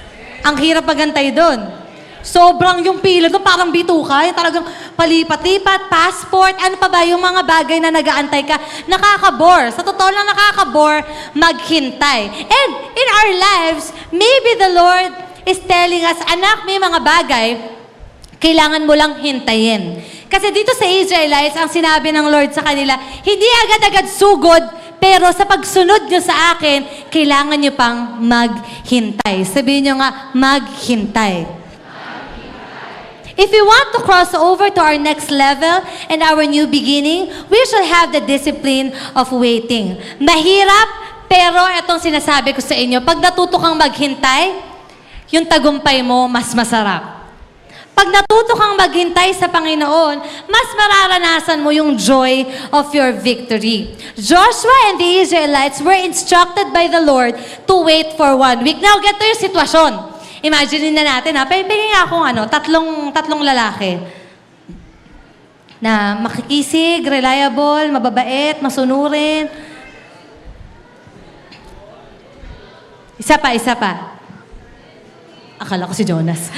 Ang hirap maghintay doon. Sobrang yung pila doon, parang bituka. Yung talagang palipat-lipat, passport, ano pa ba yung mga bagay na nag-aantay ka. Nakakabore. Sa totoo lang nakakabore maghintay. And in our lives, maybe the Lord is telling us, anak, may mga bagay, kailangan mo lang hintayin. Kasi dito sa Israelites, ang sinabi ng Lord sa kanila, hindi agad-agad sugod, pero sa pagsunod nyo sa akin, kailangan nyo pang maghintay. Sabihin nyo nga, maghintay. If we want to cross over to our next level and our new beginning, we should have the discipline of waiting. Mahirap, pero itong sinasabi ko sa inyo, pag natuto kang maghintay, yung tagumpay mo mas masarap. Pag natuto kang maghintay sa Panginoon, mas mararanasan mo yung joy of your victory. Joshua and the Israelites were instructed by the Lord to wait for 1 week. Now, get to yung sitwasyon. Imagine na natin, pingin nga akong tatlong lalaki na makikisig, reliable, mababait, masunurin. Isa pa. Akala ko si Jonas.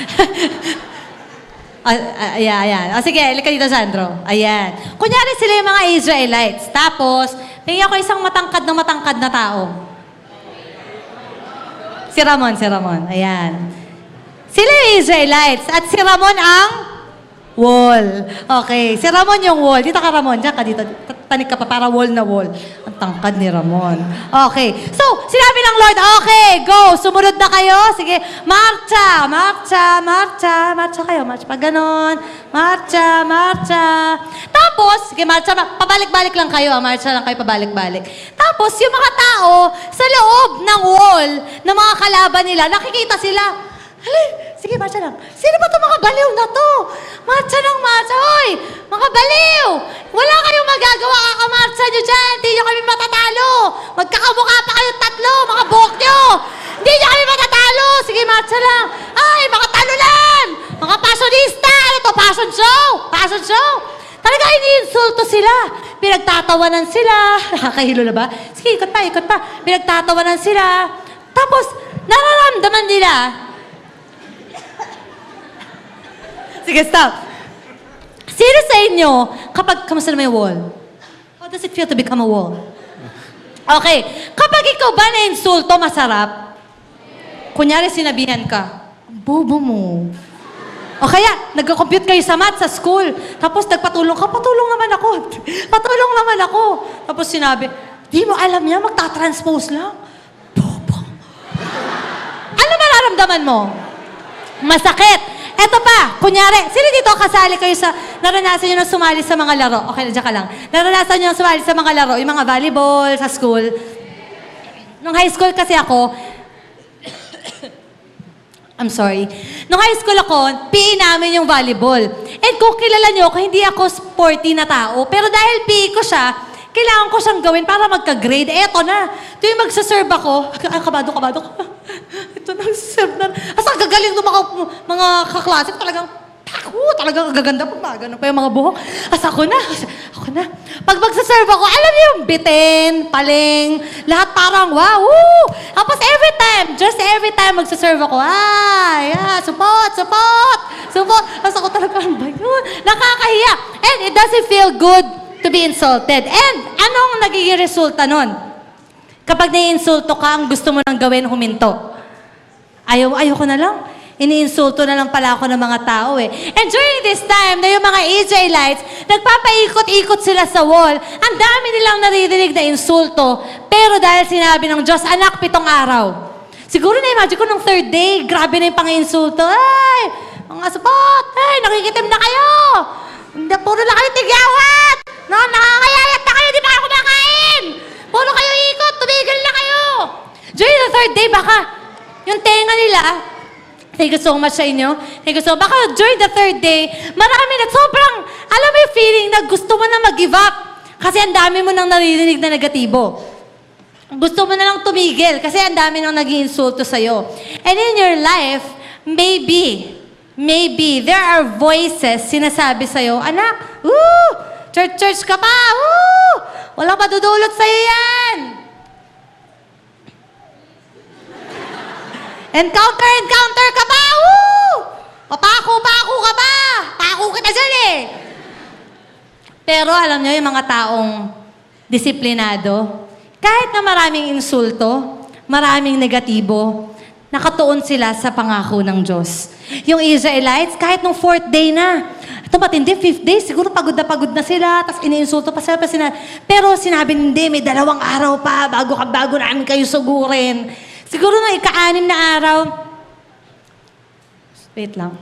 Ayan. Sige, halika dito, Sandro. Ayan. Kunyari sila yung mga Israelites. Tapos, pingin ako isang matangkad na tao. Si Ramon. Ayan. Sila yung Israelites. At si Ramon ang wall. Okay. Si Ramon yung wall. Dito ka, Ramon. Diyan ka dito. Tanik ka pa para wall na wall. Ang tangkad ni Ramon. Okay. So, sinabi ng Lord, okay, go. Sumunod na kayo. Sige. Marcha kayo. Marcha pa ganon. Marcha. Tapos, sige, marcha. Pabalik-balik lang kayo. Marcha lang kayo, pabalik-balik. Tapos, yung mga tao sa loob ng wall ng mga kalaban nila, nakikita sila. Halay, sige, marcha lang. Sino ba itong mga baliw na to? Marcha. Hoy, mga baliw! Wala kayong magagawa, kakamarcha nyo dyan. Hindi nyo kami matatalo. Magkakamukha pa kayo tatlo, mga buhok nyo. Hindi nyo kami matatalo. Sige, marcha lang. Ay, mga talulan! Mga fashionista! Ano to? Fashion show! Talaga, iniinsulto sila. Pinagtatawanan sila. Nakakahilo na ba? Sige, ikot pa. Pinagtatawanan sila. Tapos, nararamdaman nila. Sige, stop. Sino sa inyo, kamusta naman yung wall? How does it feel to become a wall? Okay. Kapag ikaw ba na-insulto, masarap? Kunyari, sinabihan ka, bobo mo. O kaya, nag-compute kayo sa math sa school. Tapos patulong naman ako. Tapos sinabi, di mo alam yan, magta-transpose lang. Bobo. Ano mararamdaman mo? Masakit. Eto pa, kunyari, sino dito kasali kayo sa, naranasan nyo na sumali sa mga laro? Okay, nandiyan ka lang. Naranasan nyo na sumali sa mga laro, yung mga volleyball sa school. Nung high school kasi ako, I'm sorry. Nung high school ako, PE namin yung volleyball. And kung kilala nyo ako, hindi ako sporty na tao. Pero dahil PE ko siya, kailangan ko siyang gawin para magka-grade. Eto na. Tuwing magsaserve ako, kabado ka. Ito na, serve na. Asa gagaling ng mga kaklase ko talagang gaganda pa pa yung mga buhok. Ako na. Pag magsaserve ako, alam niyo yung bitin, paling, lahat parang wow. Tapos every time magsaserve ako, support. Tapos ako talaga, ano ba yun? Nakakahiya. And it doesn't feel good to be insulted. And anong nagiging resulta nun? Kapag nai-insulto ka, ang gusto mo nang gawin, huminto. Ayoko na lang. Iniinsulto na lang pala ako ng mga tao eh. And during this time, na yung mga Israelites, nagpapaikot-ikot sila sa wall. Ang dami nilang naririnig na insulto. Pero dahil sinabi ng Diyos, anak, 7 araw. Siguro na-imagine ko nung 3rd day, grabe na yung pang-insulto. Ay, mga support! Ay, nakikitim na kayo! Puro na kayo tigyawat! No, nakakayayat na kayo, di ba kayo kumakain? Puro kayo ikot, tumigil na kayo! During the 3rd day, baka yung tenga nila, thank you so much sa inyo. Baka during the 3rd day, marami na sobrang, alam mo yung feeling na gusto mo na mag-give up. Kasi ang dami mo nang naririnig na negatibo. Gusto mo na lang tumigil kasi ang dami nang nag-iinsulto sa'yo. And in your life, maybe, there are voices sinasabi sa'yo, anak, church ka pa, walang madudulot sa'yo yan. Encounter ka pa, Papako ka pa, pako kita dyan eh. Pero alam nyo, yung mga taong disiplinado, kahit na maraming insulto, maraming negatibo, nakatuon sila sa pangako ng Diyos. Yung Israelites, kahit nung 4th day na, Ito matindi, 5th day, siguro pagod na sila, tapos iniinsulto pa sila. Pero sinabi, hindi, may 2 araw pa bago namin kayo sugurin. Siguro na ika-6 na araw, wait lang.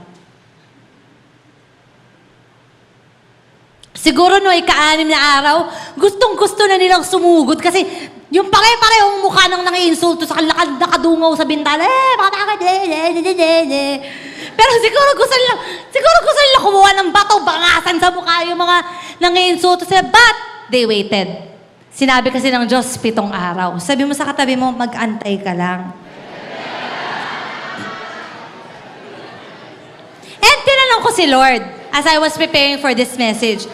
Siguro no, ika-6 na araw, gustong-gusto na nilang sumugod kasi yung pare-parehong mukha ng nangiinsulto sa kanila, nakadungaw sa bintana, pero siguro gusto nila kumuha ng bato, bangasan sa mukha yung mga nangiinsulto sila. But they waited. Sinabi kasi ng Diyos, 7 araw. Sabi mo sa katabi mo, mag-antay ka lang. And tinanong ko si Lord, as I was preparing for this message,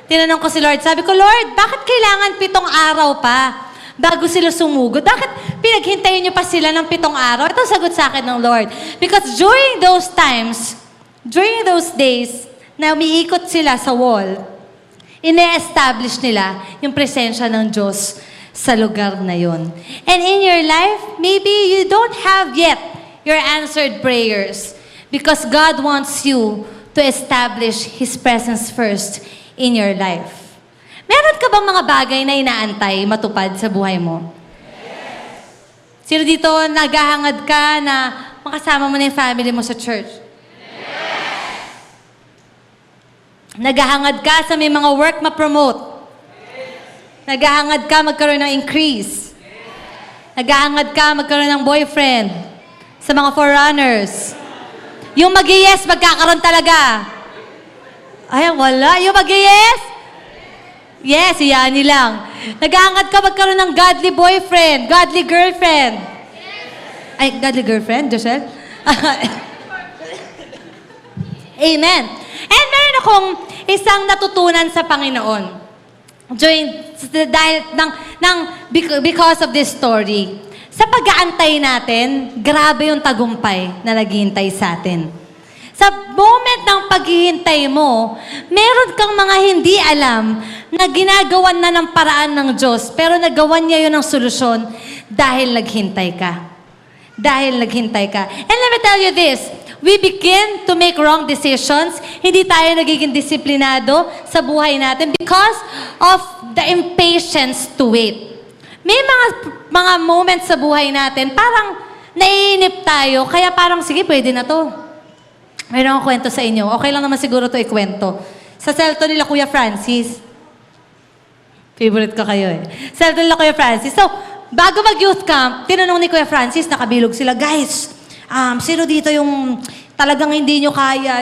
tinanong ko si Lord, sabi ko, Lord, bakit kailangan 7 araw pa bago sila sumugod? Bakit pinaghintayin niyo pa sila ng 7 araw? Ito ang sagot sa akin ng Lord. Because during those times, during those days, na umiikot sila sa wall, ine-establish nila yung presensya ng Diyos sa lugar na yon. And in your life, maybe you don't have yet your answered prayers because God wants you to establish His presence first in your life. Meron ka bang mga bagay na inaantay matupad sa buhay mo? Yes. Sino dito naghahangad ka na makasama mo na yung family mo sa church? Yes. Naghahangad ka sa may mga work ma-promote? Yes. Naghahangad ka magkaroon ng increase? Yes. Naghahangad ka magkaroon ng boyfriend sa mga forerunners? Yung mag-yes, magkakaroon talaga. Ay, wala. Yung mag-yes? Yes, iyan lang. Nag-aangad ka magkaroon ng godly boyfriend, godly girlfriend. Ay, godly girlfriend, Joshel? Amen. And meron akong isang natutunan sa Panginoon because of this story. Sa pag-aantay natin, grabe yung tagumpay na naghihintay sa atin. Sa moment ng paghihintay mo, meron kang mga hindi alam na ginagawan na ng paraan ng Diyos, pero nagawan niya yun ng solusyon dahil naghintay ka. Dahil naghintay ka. And let me tell you this, we begin to make wrong decisions, hindi tayo nagiging disiplinado sa buhay natin because of the impatience to wait. May mga moments sa buhay natin, parang naiinip tayo, kaya parang, sige, pwede na to. Mayroon akong kwento sa inyo. Okay lang naman siguro to ikwento. Sa selto nila Kuya Francis. Favorite ko kayo eh. Selto nila Kuya Francis. So, bago mag-youth camp, tinanong ni Kuya Francis, nakabilog sila, guys, sino dito yung talagang hindi nyo kaya,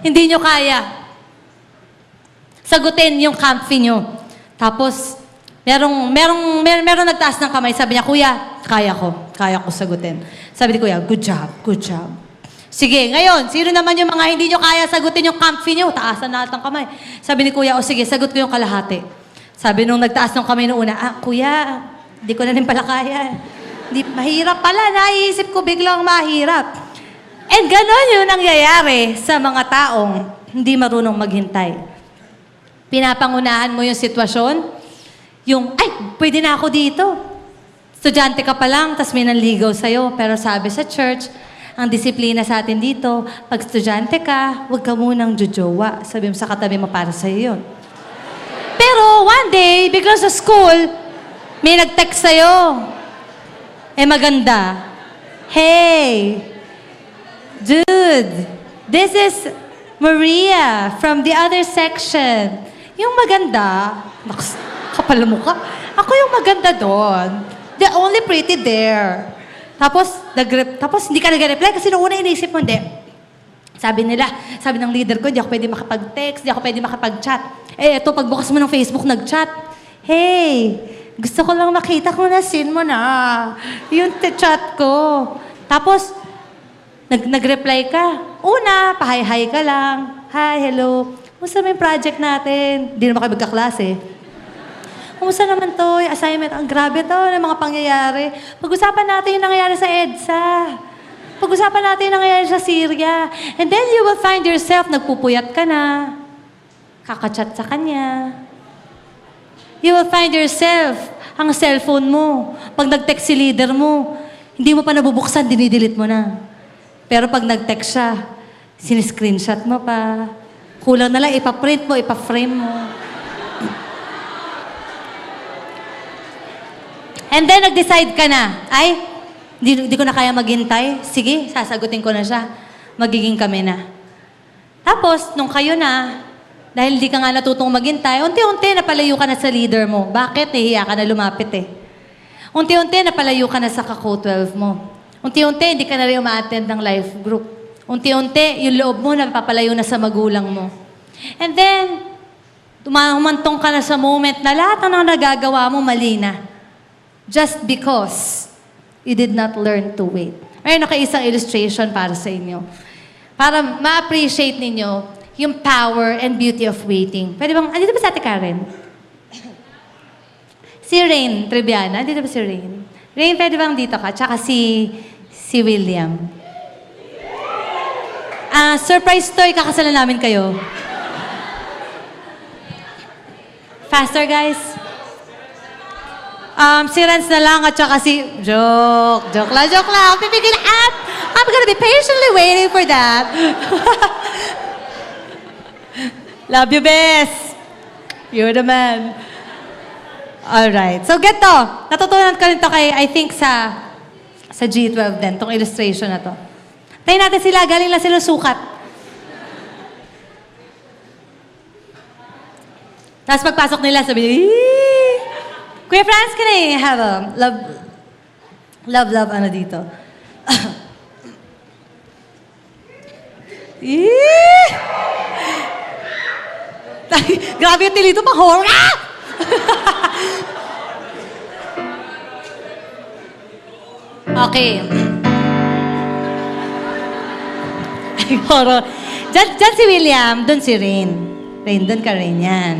hindi nyo kaya sagutin yung camp fee nyo. Tapos, merong nagtaas ng kamay, sabi niya, Kuya, kaya ko sagutin. Sabi ni Kuya, good job. Sige, ngayon, sino naman yung mga hindi nyo kaya sagutin yung camp fee nyo? Taasan natin ang kamay. Sabi ni Kuya, sige, sagot ko yung kalahati. Sabi nung nagtaas ng kamay noong una, Kuya, hindi ko na rin pala kaya. Mahirap pala, naiisip ko biglang mahirap. And ganon yun nangyayari sa mga taong hindi marunong maghintay. Pinapangunahan mo yung sitwasyon, pwede na ako dito. Estudyante ka pa lang, tas may nanligaw sa'yo. Pero sabi sa church, ang disiplina sa atin dito, pag estudyante ka, huwag ka munang jojowa. Sabi mo sa katabi mo, para sa'yo yun. Pero one day, biglang sa school, may nag-text sa'yo. Maganda. Hey, dude, this is Maria from the other section. Yung maganda, kapal mo ka. Ako yung maganda doon. The only pretty there. Tapos hindi ka nag-reply kasi noong una inisip mo, hindi. Sabi ng leader ko, hindi ako pwede makapag-text, hindi ako pwede makapag-chat. Eto, pagbukas mo ng Facebook, nag-chat. Hey, gusto ko lang makita kung na-seen mo na. Yung chat ko. Tapos, nag-reply ka. Una, pa-hi-hi ka lang. Hi, hello. Kumusta may project natin? Hindi naman kayo magkaklase. Kumusta naman to? Yung assignment, ang grabe to, ng mga pangyayari. Pag-usapan natin yung nangyayari sa EDSA. Pag-usapan natin yung nangyayari sa Syria. And then you will find yourself, nagpupuyat ka na. Kakachat sa kanya. You will find yourself, ang cellphone mo. Pag nag-text si leader mo, hindi mo pa nabubuksan, dinidelete mo na. Pero pag nag-text siya, Siniscreenshot mo pa. Kulang na lang, ipaprint mo, ipaframe mo. And then, nag-decide ka na, ay, di ko na kaya maghintay. Sige, sasagutin ko na siya. Magiging kami na. Tapos, nung kayo na, dahil di ka nga natutong maghintay, unti-unti napalayo ka na sa leader mo. Bakit? Nahihiya ka na lumapit eh. Unti-unti napalayo ka na sa kako-12 mo. Unti-unti hindi ka na rin uma-attend ng life group. Unti-unti yung loob mo napapalayo na sa magulang mo. And then, humantong ka na sa moment na lahat ng nagagawa mo mali na. Just because you did not learn to wait. Mayroon ako isang illustration para sa inyo. Para ma-appreciate ninyo yung power and beauty of waiting. Pwede bang, andito ba si Ate Karen? Si Rain Triviana, andito ba si Rain? Rain, pwede bang dito ka? Tsaka si William. Surprise story, kakasalan namin kayo. Faster, guys. Si Renz na lang at saka si... Joke lang. Pipigil at I'm gonna be patiently waiting for that. Love you, best. You're the man. Alright. So, get to. Natutunan ko rin to kay, I think, sa G12 din, tong illustration na to. Tayo natin sila. Galing lang sila sukat. Tapos pagpasok nila, sabi nila, "Eee! Kuya Franz, can I have a love, ano dito?" Eee! Grabe yung tilito, pang-horror! Okay. Ay, horror. Diyan si William, doon si Rain. Rain, doon ka rin yan.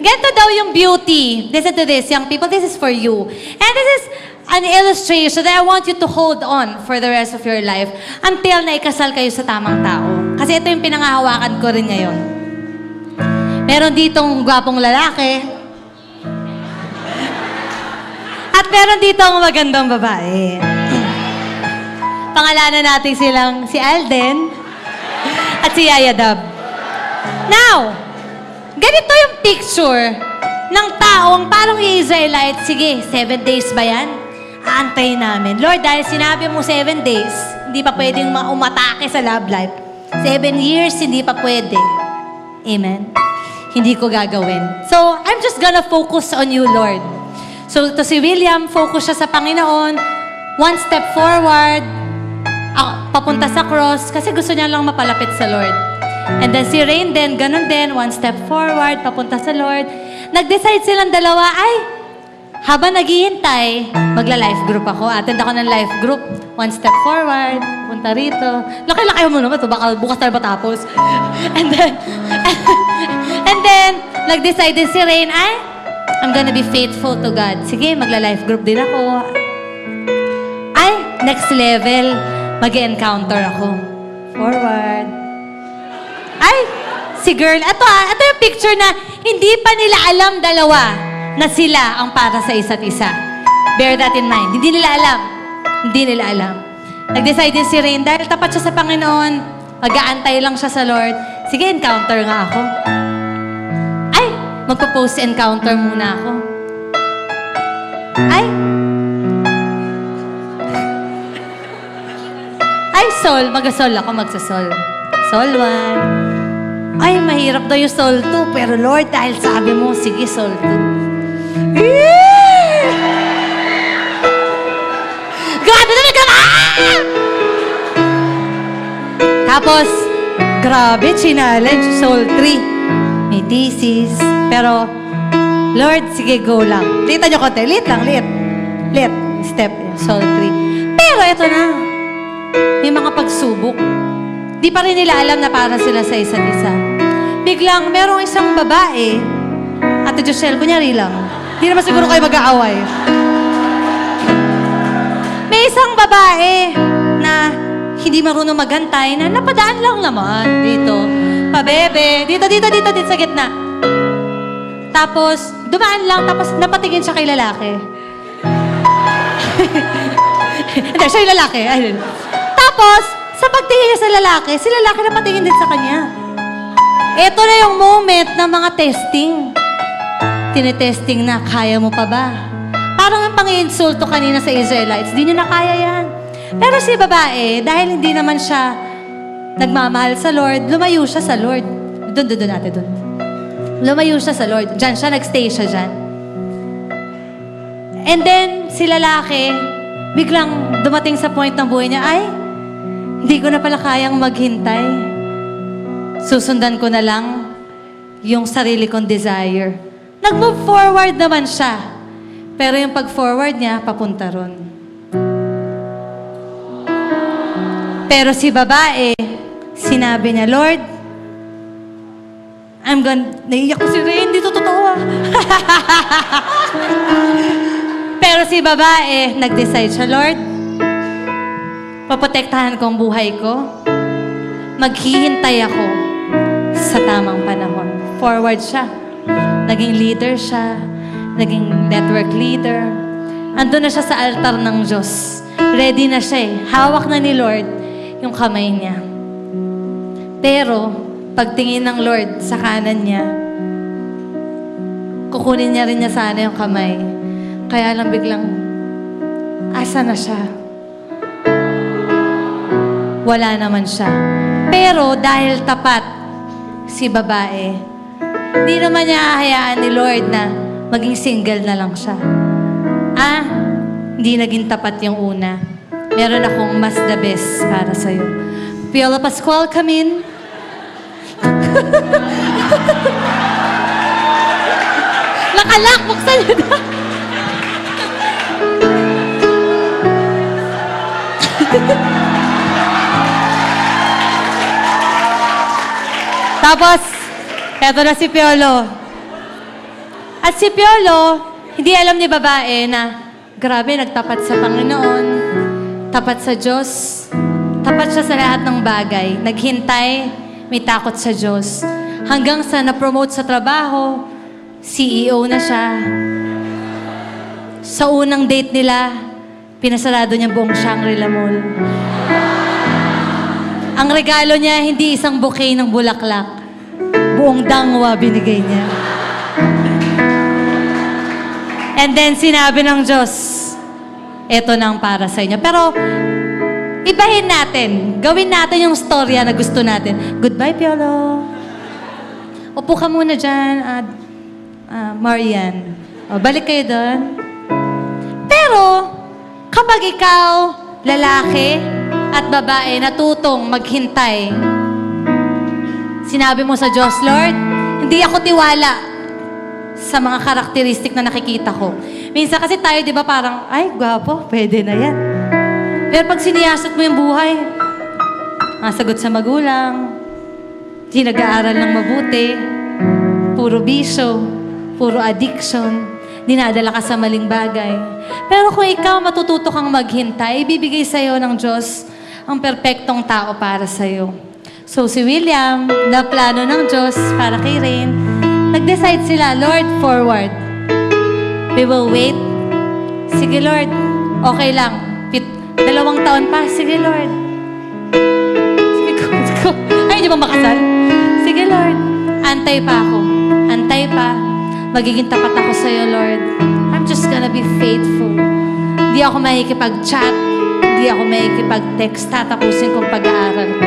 Ganito daw yung beauty. Listen to this, young people. This is for you. And this is an illustration that I want you to hold on for the rest of your life until naikasal kayo sa tamang tao. Kasi ito yung pinangahawakan ko rin ngayon. Meron ditong gwapong lalaki. At meron ditong magandang babae. Pangalanan natin silang si Alden at si Yaya Dab. Now, ganito yung picture ng taong parang Israelite. Sige, 7 days ba yan? Aantayin namin. Lord, dahil sinabi mo 7 days, hindi pa pwedeng umatake sa love life. 7 years, hindi pa pwede. Amen? Hindi ko gagawin. So, I'm just gonna focus on you, Lord. So, to si William, focus siya sa Panginoon. One step forward, papunta sa cross, kasi gusto niya lang mapalapit sa Lord. And then si Rain din, ganun din, one step forward, papunta sa Lord. Nag-decide silang dalawa, ay, habang naghihintay, magla-life group ako. Attend ako ng life group. One step forward, punta rito. Laki-laki mo naman ito, baka bukas tayo matapos. And then, nag-decide din si Rain, ay, I'm gonna be faithful to God. Sige, magla-life group din ako. Ay, next level, mag-encounter ako. Forward. Ay, si girl, ito yung picture na hindi pa nila alam dalawa na sila ang para sa isa't isa. Bear that in mind. Hindi nila alam. Hindi nila alam. Nag-decide din si Rain, dahil tapat siya sa Panginoon, mag-aantay lang siya sa Lord. Sige, encounter nga ako. Ay, magpo-post encounter muna ako. Ay, sol. Mag-sol ako, magsasol. Sol 1. Ay, mahirap daw yung sol 2. Pero Lord, dahil sabi mo, sige, sol 2. Grabe na Tapos, grabe, challenge, sol 3. May thesis. Pero, Lord, sige, go lang. Lita nyo konti. Lit lang, lit. Lit. Step, sol 3. Pero ito na. May mga pagsubok. Di pa rin nila alam na para sila sa isa't isa. Biglang, merong isang babae, Ate Joshelle, kunyari lang. Di naman siguro kayo mag-aaway. May isang babae na hindi marunong maghantay na napadaan lang naman dito. Pabebe, dito sa gitna. Tapos, dumaan lang, tapos napatingin siya kay lalaki. Hindi, siya yung lalaki. Ayun. Tapos, Sa pagtingin niya sa lalaki, si lalaki na patingin din sa kanya. Ito na yung moment ng mga testing. Tinetesting na, kaya mo pa ba? Parang ang pang-insulto kanina sa Israelites, di niya na kaya yan. Pero si babae, dahil hindi naman siya nagmamahal sa Lord, lumayo siya sa Lord. Doon natin, doon. Lumayo siya sa Lord. Diyan siya, nagstay siya dyan. And then, si lalaki, biglang dumating sa point ng buhay niya, ay, hindi ko na pala kayang maghintay. Susundan ko na lang yung sarili kong desire. Nag-move forward naman siya. Pero yung pag-forward niya, papunta ron. Pero si babae, sinabi niya, Lord, naiiyak ko si Ray, hindi to totoo ah. Pero si babae, nag-decide siya, Lord, paprotektahan ko ang buhay ko. Maghihintay ako sa tamang panahon. Forward siya. Naging leader siya. Naging network leader. Andun na siya sa altar ng Diyos. Ready na siya eh. Hawak na ni Lord yung kamay niya. Pero, pagtingin ng Lord sa kanan niya, kukunin niya rin niya sana yung kamay. Kaya lang biglang, asa na siya? Wala naman siya. Pero dahil tapat si babae, hindi naman niya ahayaan ni Lord na maging single na lang siya. Hindi naging tapat yung una. Meron akong mas the best para sa'yo. Piola Pascual, come in. Nakalak, buksan niyo na. Tapos, eto na si Piolo. At si Piolo, hindi alam ni babae na grabe, nagtapat sa Panginoon, tapat sa Diyos, tapat siya sa lahat ng bagay. Naghintay, may takot sa Diyos. Hanggang sa na-promote sa trabaho, CEO na siya. Sa unang date nila, pinasarado niya buong Shangri-La Mall. Ang regalo niya, hindi isang bouquet ng bulaklak. Buong dangwa binigay niya. And then sinabi ng Diyos, eto na ang para sa inyo. Pero, ibahin natin. Gawin natin yung storya na gusto natin. Goodbye, Piolo. Upo ka muna dyan, Marian. Balik kayo doon. Pero, kapag ikaw, lalaki at babae, natutong maghintay, sinabi mo sa Diyos, Lord, hindi ako tiwala sa mga karakteristik na nakikita ko. Minsan kasi tayo, di ba, parang, ay, gwapo, pwede na yan. Pero pag siniyasat mo yung buhay, masagot sa magulang, di nag-aaral ng mabuti, puro bisyo, puro addiction, dinadala ka sa maling bagay. Pero kung ikaw matututo kang maghintay, ibibigay sa'yo ng Diyos ang perpektong tao para sa'yo. So si William, na plano ng Diyos para kay Rain, nag-decide sila, Lord, forward. We will wait. Sige, Lord. Okay lang. 2 taon pa. Sige, Lord. Sige, go. Ay, hindi ba makasal? Sige, Lord. Antay pa ako. Antay pa. Magiging tapat ako sa'yo, Lord. I'm just gonna be faithful. Hindi ako makikipag-chat. Hindi ako makikipag-text. Tatapusin kong pag-aaral ko.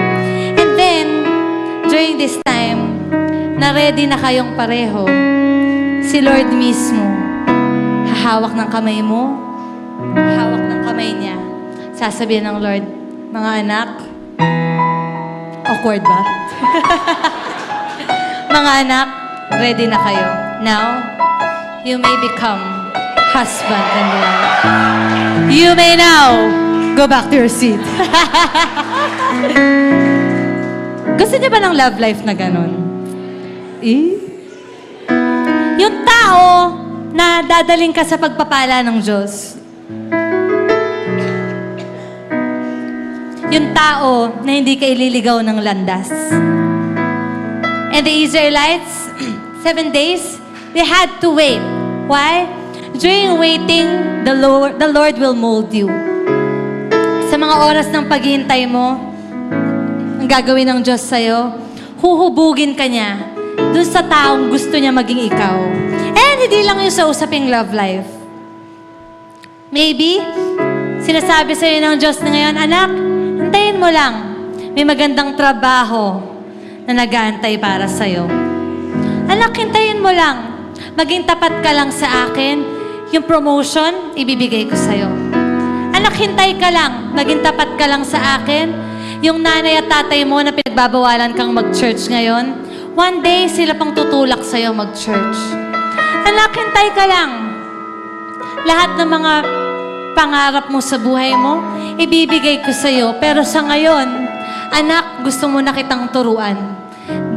And then, during this time, na ready na kayong pareho, si Lord mismo, hahawak ng kamay mo, hawak ng kamay niya, sasabihin ng Lord, mga anak, awkward ba? Mga anak, ready na kayo. Now, you may become husband and wife. You may now go back to your seat. Gusto niyo ba ng love life na ganon? Yung tao na dadaling ka sa pagpapala ng Diyos. Yung tao na hindi ka ililigaw ng landas. And the Israelites, 7 days, they had to wait. Why? During waiting, the Lord will mold you. Sa mga oras ng paghihintay mo, ang gagawin ng Diyos sa'yo, huhubugin ka niya dun sa taong gusto niya maging ikaw. And hindi lang yun sa usaping love life. Maybe, sinasabi sa'yo ng Diyos na ngayon, anak, hintayin mo lang. May magandang trabaho na nag-aantay para sa'yo. Anak, hintayin mo lang. Maging tapat ka lang sa akin. Yung promotion, ibibigay ko sa'yo. Anak, hintay ka lang. Maging tapat ka lang sa akin. Yung nanay at tatay mo na pinagbabawalan kang mag-church ngayon, one day, sila pang tutulak sa'yo mag-church. Anak, hintay ka lang. Lahat ng mga pangarap mo sa buhay mo, ibibigay ko sa'yo. Pero sa ngayon, anak, gusto mo na kitang turuan.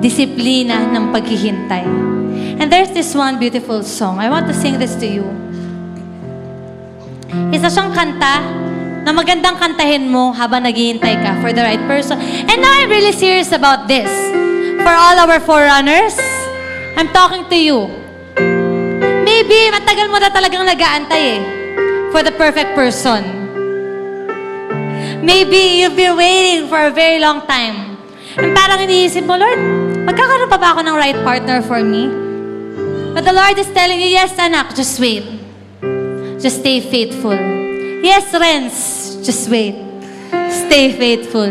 Disiplina ng paghihintay. And there's this one beautiful song. I want to sing this to you. Isa siyang kanta na magandang kantahin mo habang naghihintay ka for the right person. And now I'm really serious about this. For all our forerunners, I'm talking to you. Maybe matagal mo na talagang nag-aantay for the perfect person. Maybe you've been waiting for a very long time. And parang iniisip mo, Lord, magkakaroon pa ba ako ng right partner for me? But the Lord is telling you, yes, anak, just wait. Just stay faithful. Yes, Renz, just wait. Stay faithful.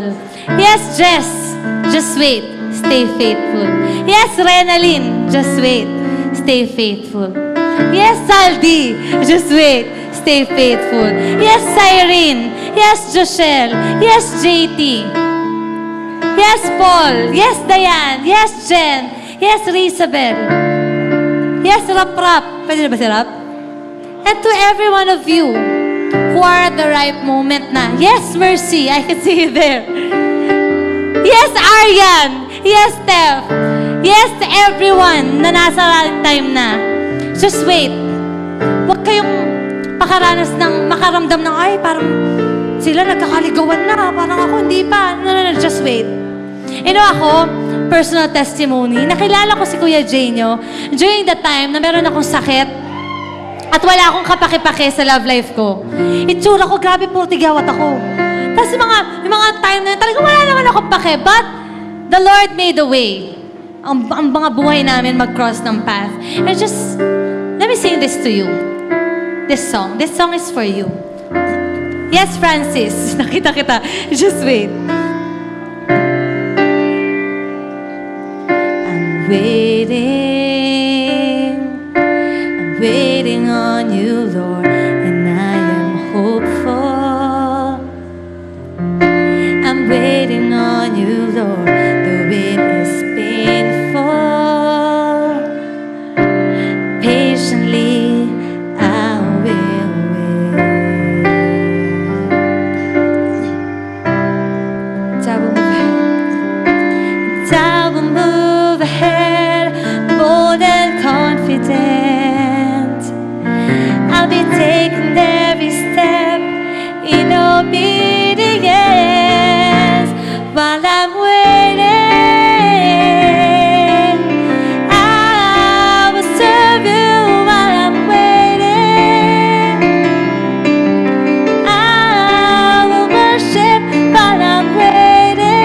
Yes, Jess, just wait. Stay faithful. Yes, Renalyn, just wait. Stay faithful. Yes, Saldi, just wait. Stay faithful. Yes, Cyrene. Yes, Joshelle. Yes, JT. Yes, Paul. Yes, Diane. Yes, Jen. Yes, Rizabel. Yes, Rap. Pwede na ba si Rap? And to every one of you who are at the right moment na, yes, Mercy, I can see you there. Yes, Aryan. Yes, Steph. Yes, to everyone na nasa right time na. Just wait. Huwag kayong makaramdam ng, ay, parang sila nagkakaligawan na. Parang ako, hindi pa. No, just wait. You know ako, personal testimony, nakilala ko si Kuya Jenyo during the time na meron akong sakit at wala akong kapake-pake sa love life ko. Itsura ko, grabe, purtigawat ako. Tapos yung mga time na talagang wala naman akong pake, but the Lord made a way. Ang mga buhay namin mag-cross ng path. And just, let me sing this to you. This song is for you. Yes, Francis. Nakita kita. Just wait. I'm waiting on you, Lord, and I am hopeful. I'm waiting on you, Lord, though it is painful. Patiently, I will wait. I will move ahead, bold and confident. I'll be taking every step in obedience while I'm waiting. I will serve you while I'm waiting. I will worship while I'm waiting.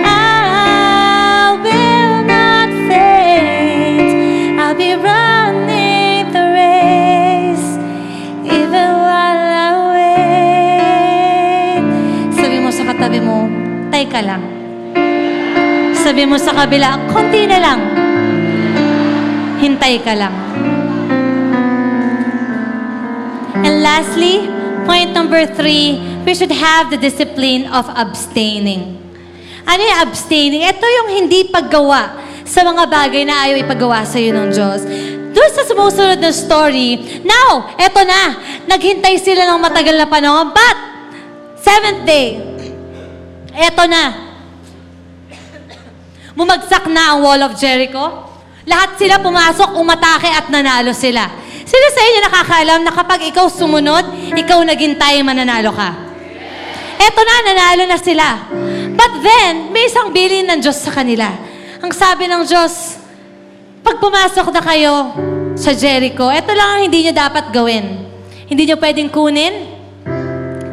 I will not faint. I'll be running the race even while I wait. Sabi mo sa katabi mo, tay ka lang. Sabi mo sa kabila, konti na lang. Hintay ka lang. And lastly, point number 3, we should have the discipline of abstaining. Ano yung abstaining? Ito yung hindi paggawa sa mga bagay na ayaw ipagawa sa iyo ng Diyos. Doon sa sumusunod na story, now, eto na, naghintay sila ng matagal na panahon, but, 7th day, eto na, bumagsak na ang wall of Jericho. Lahat sila pumasok, umatake at nanalo sila. Sino sa inyo nakakaalam na kapag ikaw sumunod, ikaw naghintay, mananalo ka? Eto na, nanalo na sila. But then, may isang bilin ng Diyos sa kanila. Ang sabi ng Diyos, pag pumasok na kayo sa Jericho, eto lang ang hindi nyo dapat gawin. Hindi nyo pwedeng kunin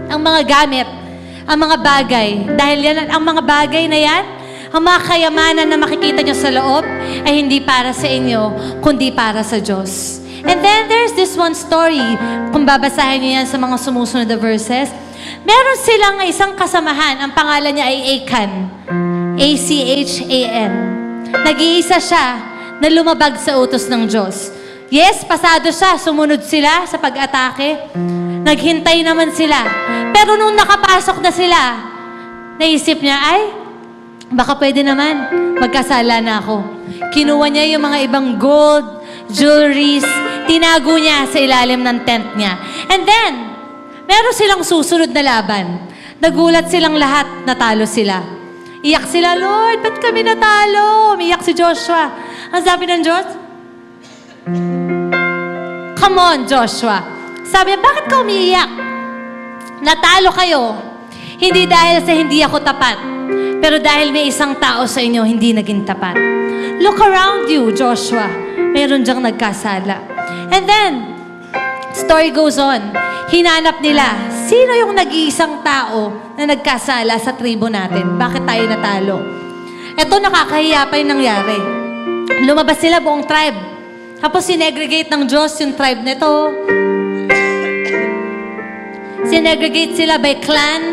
ang mga gamit ang mga bagay. Dahil yan, ang mga bagay na yan, ang mga kayamanan na makikita nyo sa loob ay hindi para sa inyo, kundi para sa Diyos. And then there's this one story, kung babasahin nyo yan sa mga sumusunod na verses, meron silang isang kasamahan, ang pangalan niya ay Achan. A-C-H-A-N. Nag-iisa siya na lumabag sa utos ng Diyos. Yes, pasado siya, sumunod sila sa pag-atake. Naghintay naman sila. Pero nung nakapasok na sila, naisip niya, ay, baka pwede naman, magkasala na ako. Kinuha niya yung mga ibang gold, jewelries, tinago niya sa ilalim ng tent niya. And then, meron silang susunod na laban. Nagulat silang lahat, natalo sila. Iyak sila, Lord, ba't kami natalo? Umiyak si Joshua. Ang sabi ng Diyos, come on, Joshua. Sabi niya, bakit ka umiiyak? Natalo kayo. Hindi dahil sa hindi ako tapat, pero dahil may isang tao sa inyo hindi naging tapat. Look around you, Joshua. Meron diyang nagkasala. And then, story goes on. Hinanap nila, sino yung nag-iisang tao na nagkasala sa tribo natin? Bakit tayo natalo? Ito, nakakahiya pa yung nangyari. Lumabas sila buong tribe. Tapos sinegregate ng Diyos yung tribe nito. Sinegregate sila by clan.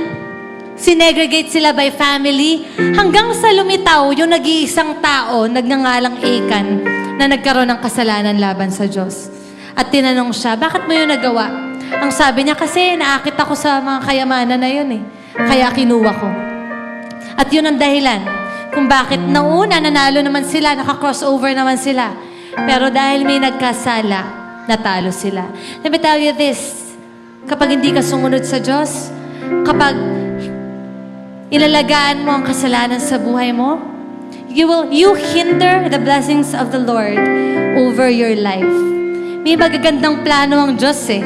Sinegregate sila by family. Hanggang sa lumitaw yung nag-iisang tao, nagngangalang Achan, na nagkaroon ng kasalanan laban sa Diyos. At tinanong siya, bakit mo yun nagawa? Ang sabi niya, kasi naakit ako sa mga kayamanan na yun eh. Kaya kinuha ko. At yun ang dahilan kung bakit nauna, nanalo naman sila, naka-crossover naman sila. Pero dahil may nagkasala, natalo sila. Let me tell you this, kapag hindi ka sumunod sa Diyos, kapag ilalagaan mo ang kasalanan sa buhay mo, you hinder the blessings of the Lord over your life. May magagandang plano ang Diyos eh.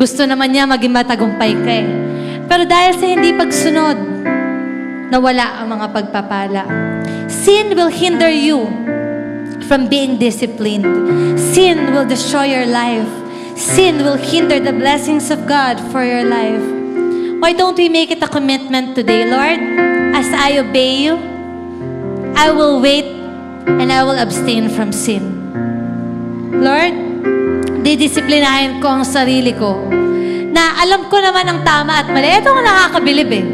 Gusto naman niya maging matagumpay ka eh. Pero dahil sa hindi pagsunod, nawala ang mga pagpapala. Sin will hinder you from being disciplined. Sin will destroy your life. Sin will hinder the blessings of God for your life. Why don't we make it a commitment today, Lord? As I obey you, I will wait and I will abstain from sin. Lord, didisiplinahin ko ang sarili ko na alam ko naman ang tama at mali. Ito ang nakakabilib eh.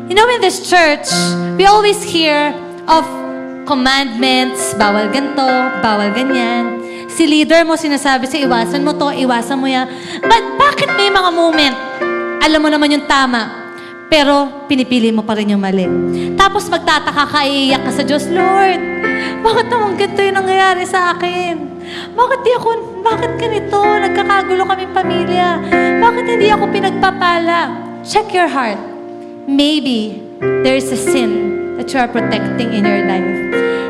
You know, in this church, we always hear of commandments, bawal ganito, bawal ganyan. Si leader mo sinasabi sa iwasan mo to, iwasan mo yan. But bakit may mga moment, alam mo naman yung tama, pero pinipili mo pa rin yung mali. Tapos magtataka ka, iiyak ka sa Diyos, Lord, bakit naman ganito yung nangyayari sa akin? Bakit ganito? Nagkakagulo kaming pamilya. Bakit hindi ako pinagpapala? Check your heart. Maybe there's a sin that you are protecting in your life.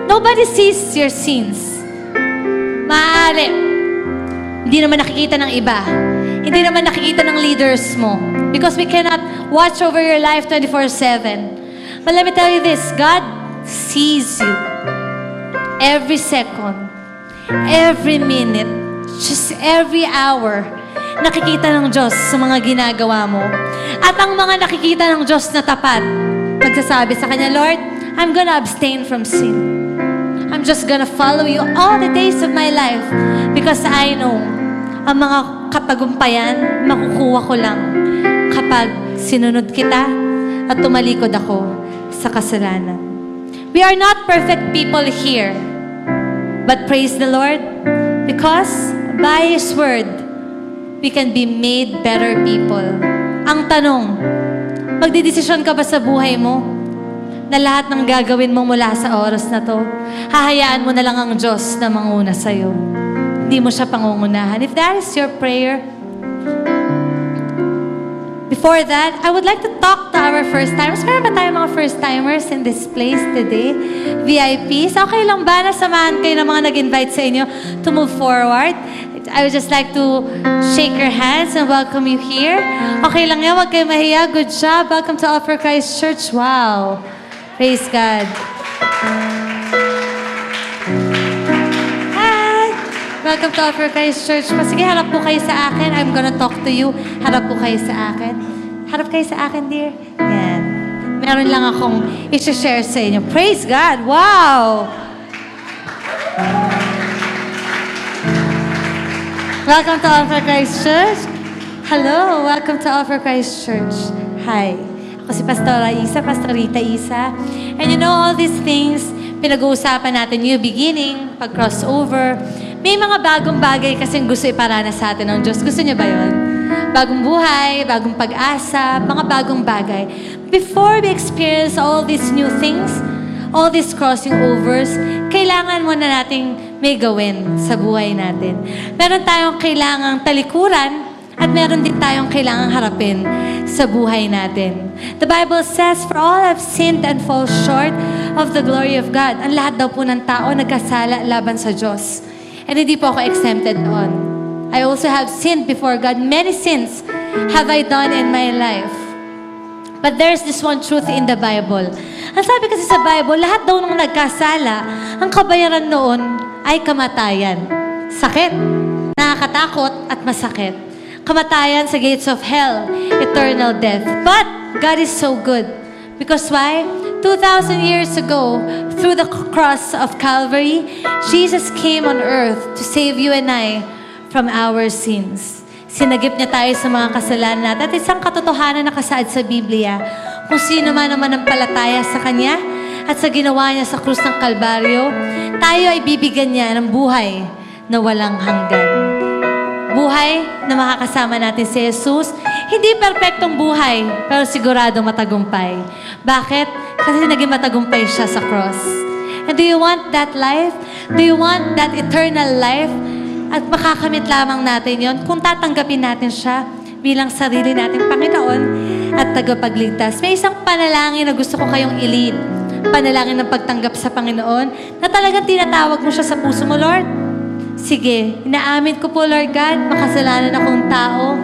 Nobody sees your sins. Maaari, hindi naman nakikita ng iba. Hindi naman nakikita ng leaders mo. Because we cannot watch over your life 24/7. But let me tell you this, God sees you. Every second, every minute, just every hour, nakikita ng Diyos sa mga ginagawa mo. At ang mga nakikita ng Diyos na tapat, magsasabi sa Kanya, Lord, I'm gonna abstain from sin. I'm just gonna follow you all the days of my life because I know ang mga katagumpayan, makukuha ko lang kapag sinunod kita at tumalikod ako sa kasalanan. We are not perfect people here, but praise the Lord, because by His Word, we can be made better people. Ang tanong, magdidesisyon ka ba sa buhay mo na lahat ng gagawin mo mula sa oras na to, hahayaan mo na lang ang Diyos na manguna sa'yo. Hindi mo siya pangungunahan. If that is your prayer, before that, I would like to talk to our first-timers. Meron ba tayo mga first-timers in this place today? VIPs? Okay lang ba na samahan kayo ng mga nag-invite sa inyo to move forward? I would just like to shake your hands and welcome you here. Okay lang yan, huwag kayo mahiya. Good job. Welcome to Upper Christ Church. Wow. Praise God. Hi. Welcome to Upper Christ Church. Sige, harap po kayo sa akin. I'm gonna talk to you. Harap po kayo sa akin. Harap kayo sa akin, dear. Yan. Meron lang akong i-share sa inyo. Praise God! Wow! Welcome to All for Christ Church. Hello! Welcome to All for Christ Church. Hi. Ako si Pastora Isa, Pastorita Isa. And you know, all these things, pinag-uusapan natin, new beginning, pag-crossover. May mga bagong bagay kasing gusto iparana sa atin ng Diyos. Gusto niyo ba yun? Bagong buhay, bagong pag-asa, mga bagong bagay. Before we experience all these new things, all these crossing overs, kailangan muna nating may gawin sa buhay natin. Meron tayong kailangang talikuran at meron din tayong kailangang harapin sa buhay natin. The Bible says, "For all have sinned and fall short of the glory of God." Ang lahat daw po ng tao nagkasala laban sa Diyos. And hindi po ako exempted noon. I also have sinned before God. Many sins have I done in my life. But there's this one truth in the Bible. Ang sabi kasi sa Bible, lahat daw nung nagkasala, ang kabayaran noon ay kamatayan. Sakit, nakakatakot at masakit. Kamatayan sa gates of hell, eternal death. But God is so good. Because why? 2,000 years ago, through the cross of Calvary, Jesus came on earth to save you and I from our sins. Sinagip niya tayo sa mga kasalanan natin. At isang katotohanan na nakasaad sa Biblia, kung sino man ang manampalataya sa Kanya at sa ginawa niya sa krus ng Kalbaryo, tayo ay bibigyan niya ng buhay na walang hanggan. Buhay na makakasama natin si Jesus. Hindi perpektong buhay, pero siguradong matagumpay. Bakit? Kasi naging matagumpay siya sa cross. And do you want that life? Do you want that eternal life? At makakamit lamang natin yon kung tatanggapin natin siya bilang sarili nating Panginoon at tagapagligtas. May isang panalangin na gusto ko kayong i-lead. Panalangin ng pagtanggap sa Panginoon na talagang tinatawag mo siya sa puso mo, Lord. Sige, inaamin ko po, Lord God, makasalanan akong tao.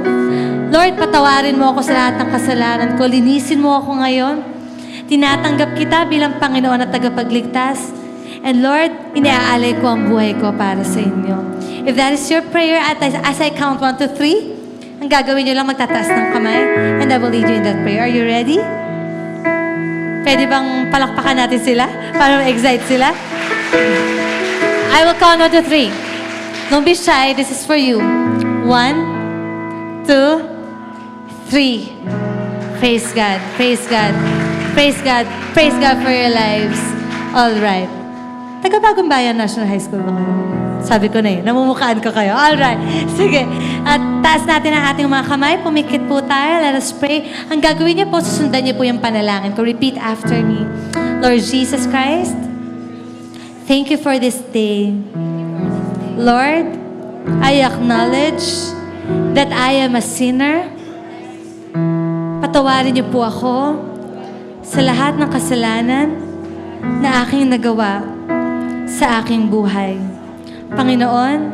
Lord, patawarin mo ako sa lahat ng kasalanan ko. Linisin mo ako ngayon. Tinatanggap kita bilang Panginoon at tagapagligtas. And Lord, iniaalay ko ang buhay ko para sa inyo. If that is your prayer, as I count 1 to 3, ang gagawin nyo lang magtataas ng kamay, and I will lead you in that prayer. Are you ready? Pwede bang palakpakan natin sila para ma-excite sila? I will count 1 to 3. Don't be shy. This is for you. 1, 2, 3. Praise God. Praise God. Praise God. Praise God for your lives. All right. Taga-Bagong Bayan National High School ba kayo? Sabi ko na namumukhaan ko kayo. All right. Sige. At taas natin ang ating mga kamay. Pumikit po tayo. Let us pray. Ang gagawin niyo po, susundan niyo po yung panalangin ko. Repeat after me. Lord Jesus Christ, thank you for this day. Lord, I acknowledge that I am a sinner. Patawarin niyo po ako sa lahat ng kasalanan na aking nagawa sa aking buhay. Panginoon,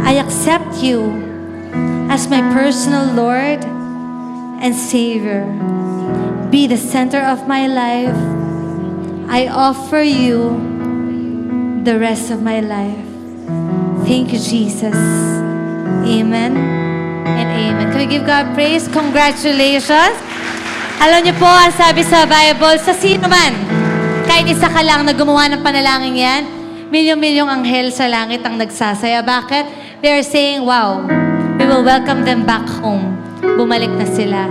I accept you as my personal Lord and Savior. Be the center of my life. I offer you the rest of my life. Thank you, Jesus. Amen and amen. Can we give God praise? Congratulations. Alam niyo po, ang sabi sa Bible, sa sino man, kahit isa ka lang na gumawa ng panalangin yan, milyong-milyong anghel sa langit ang nagsasaya. Bakit? They are saying, wow, we will welcome them back home. Bumalik na sila.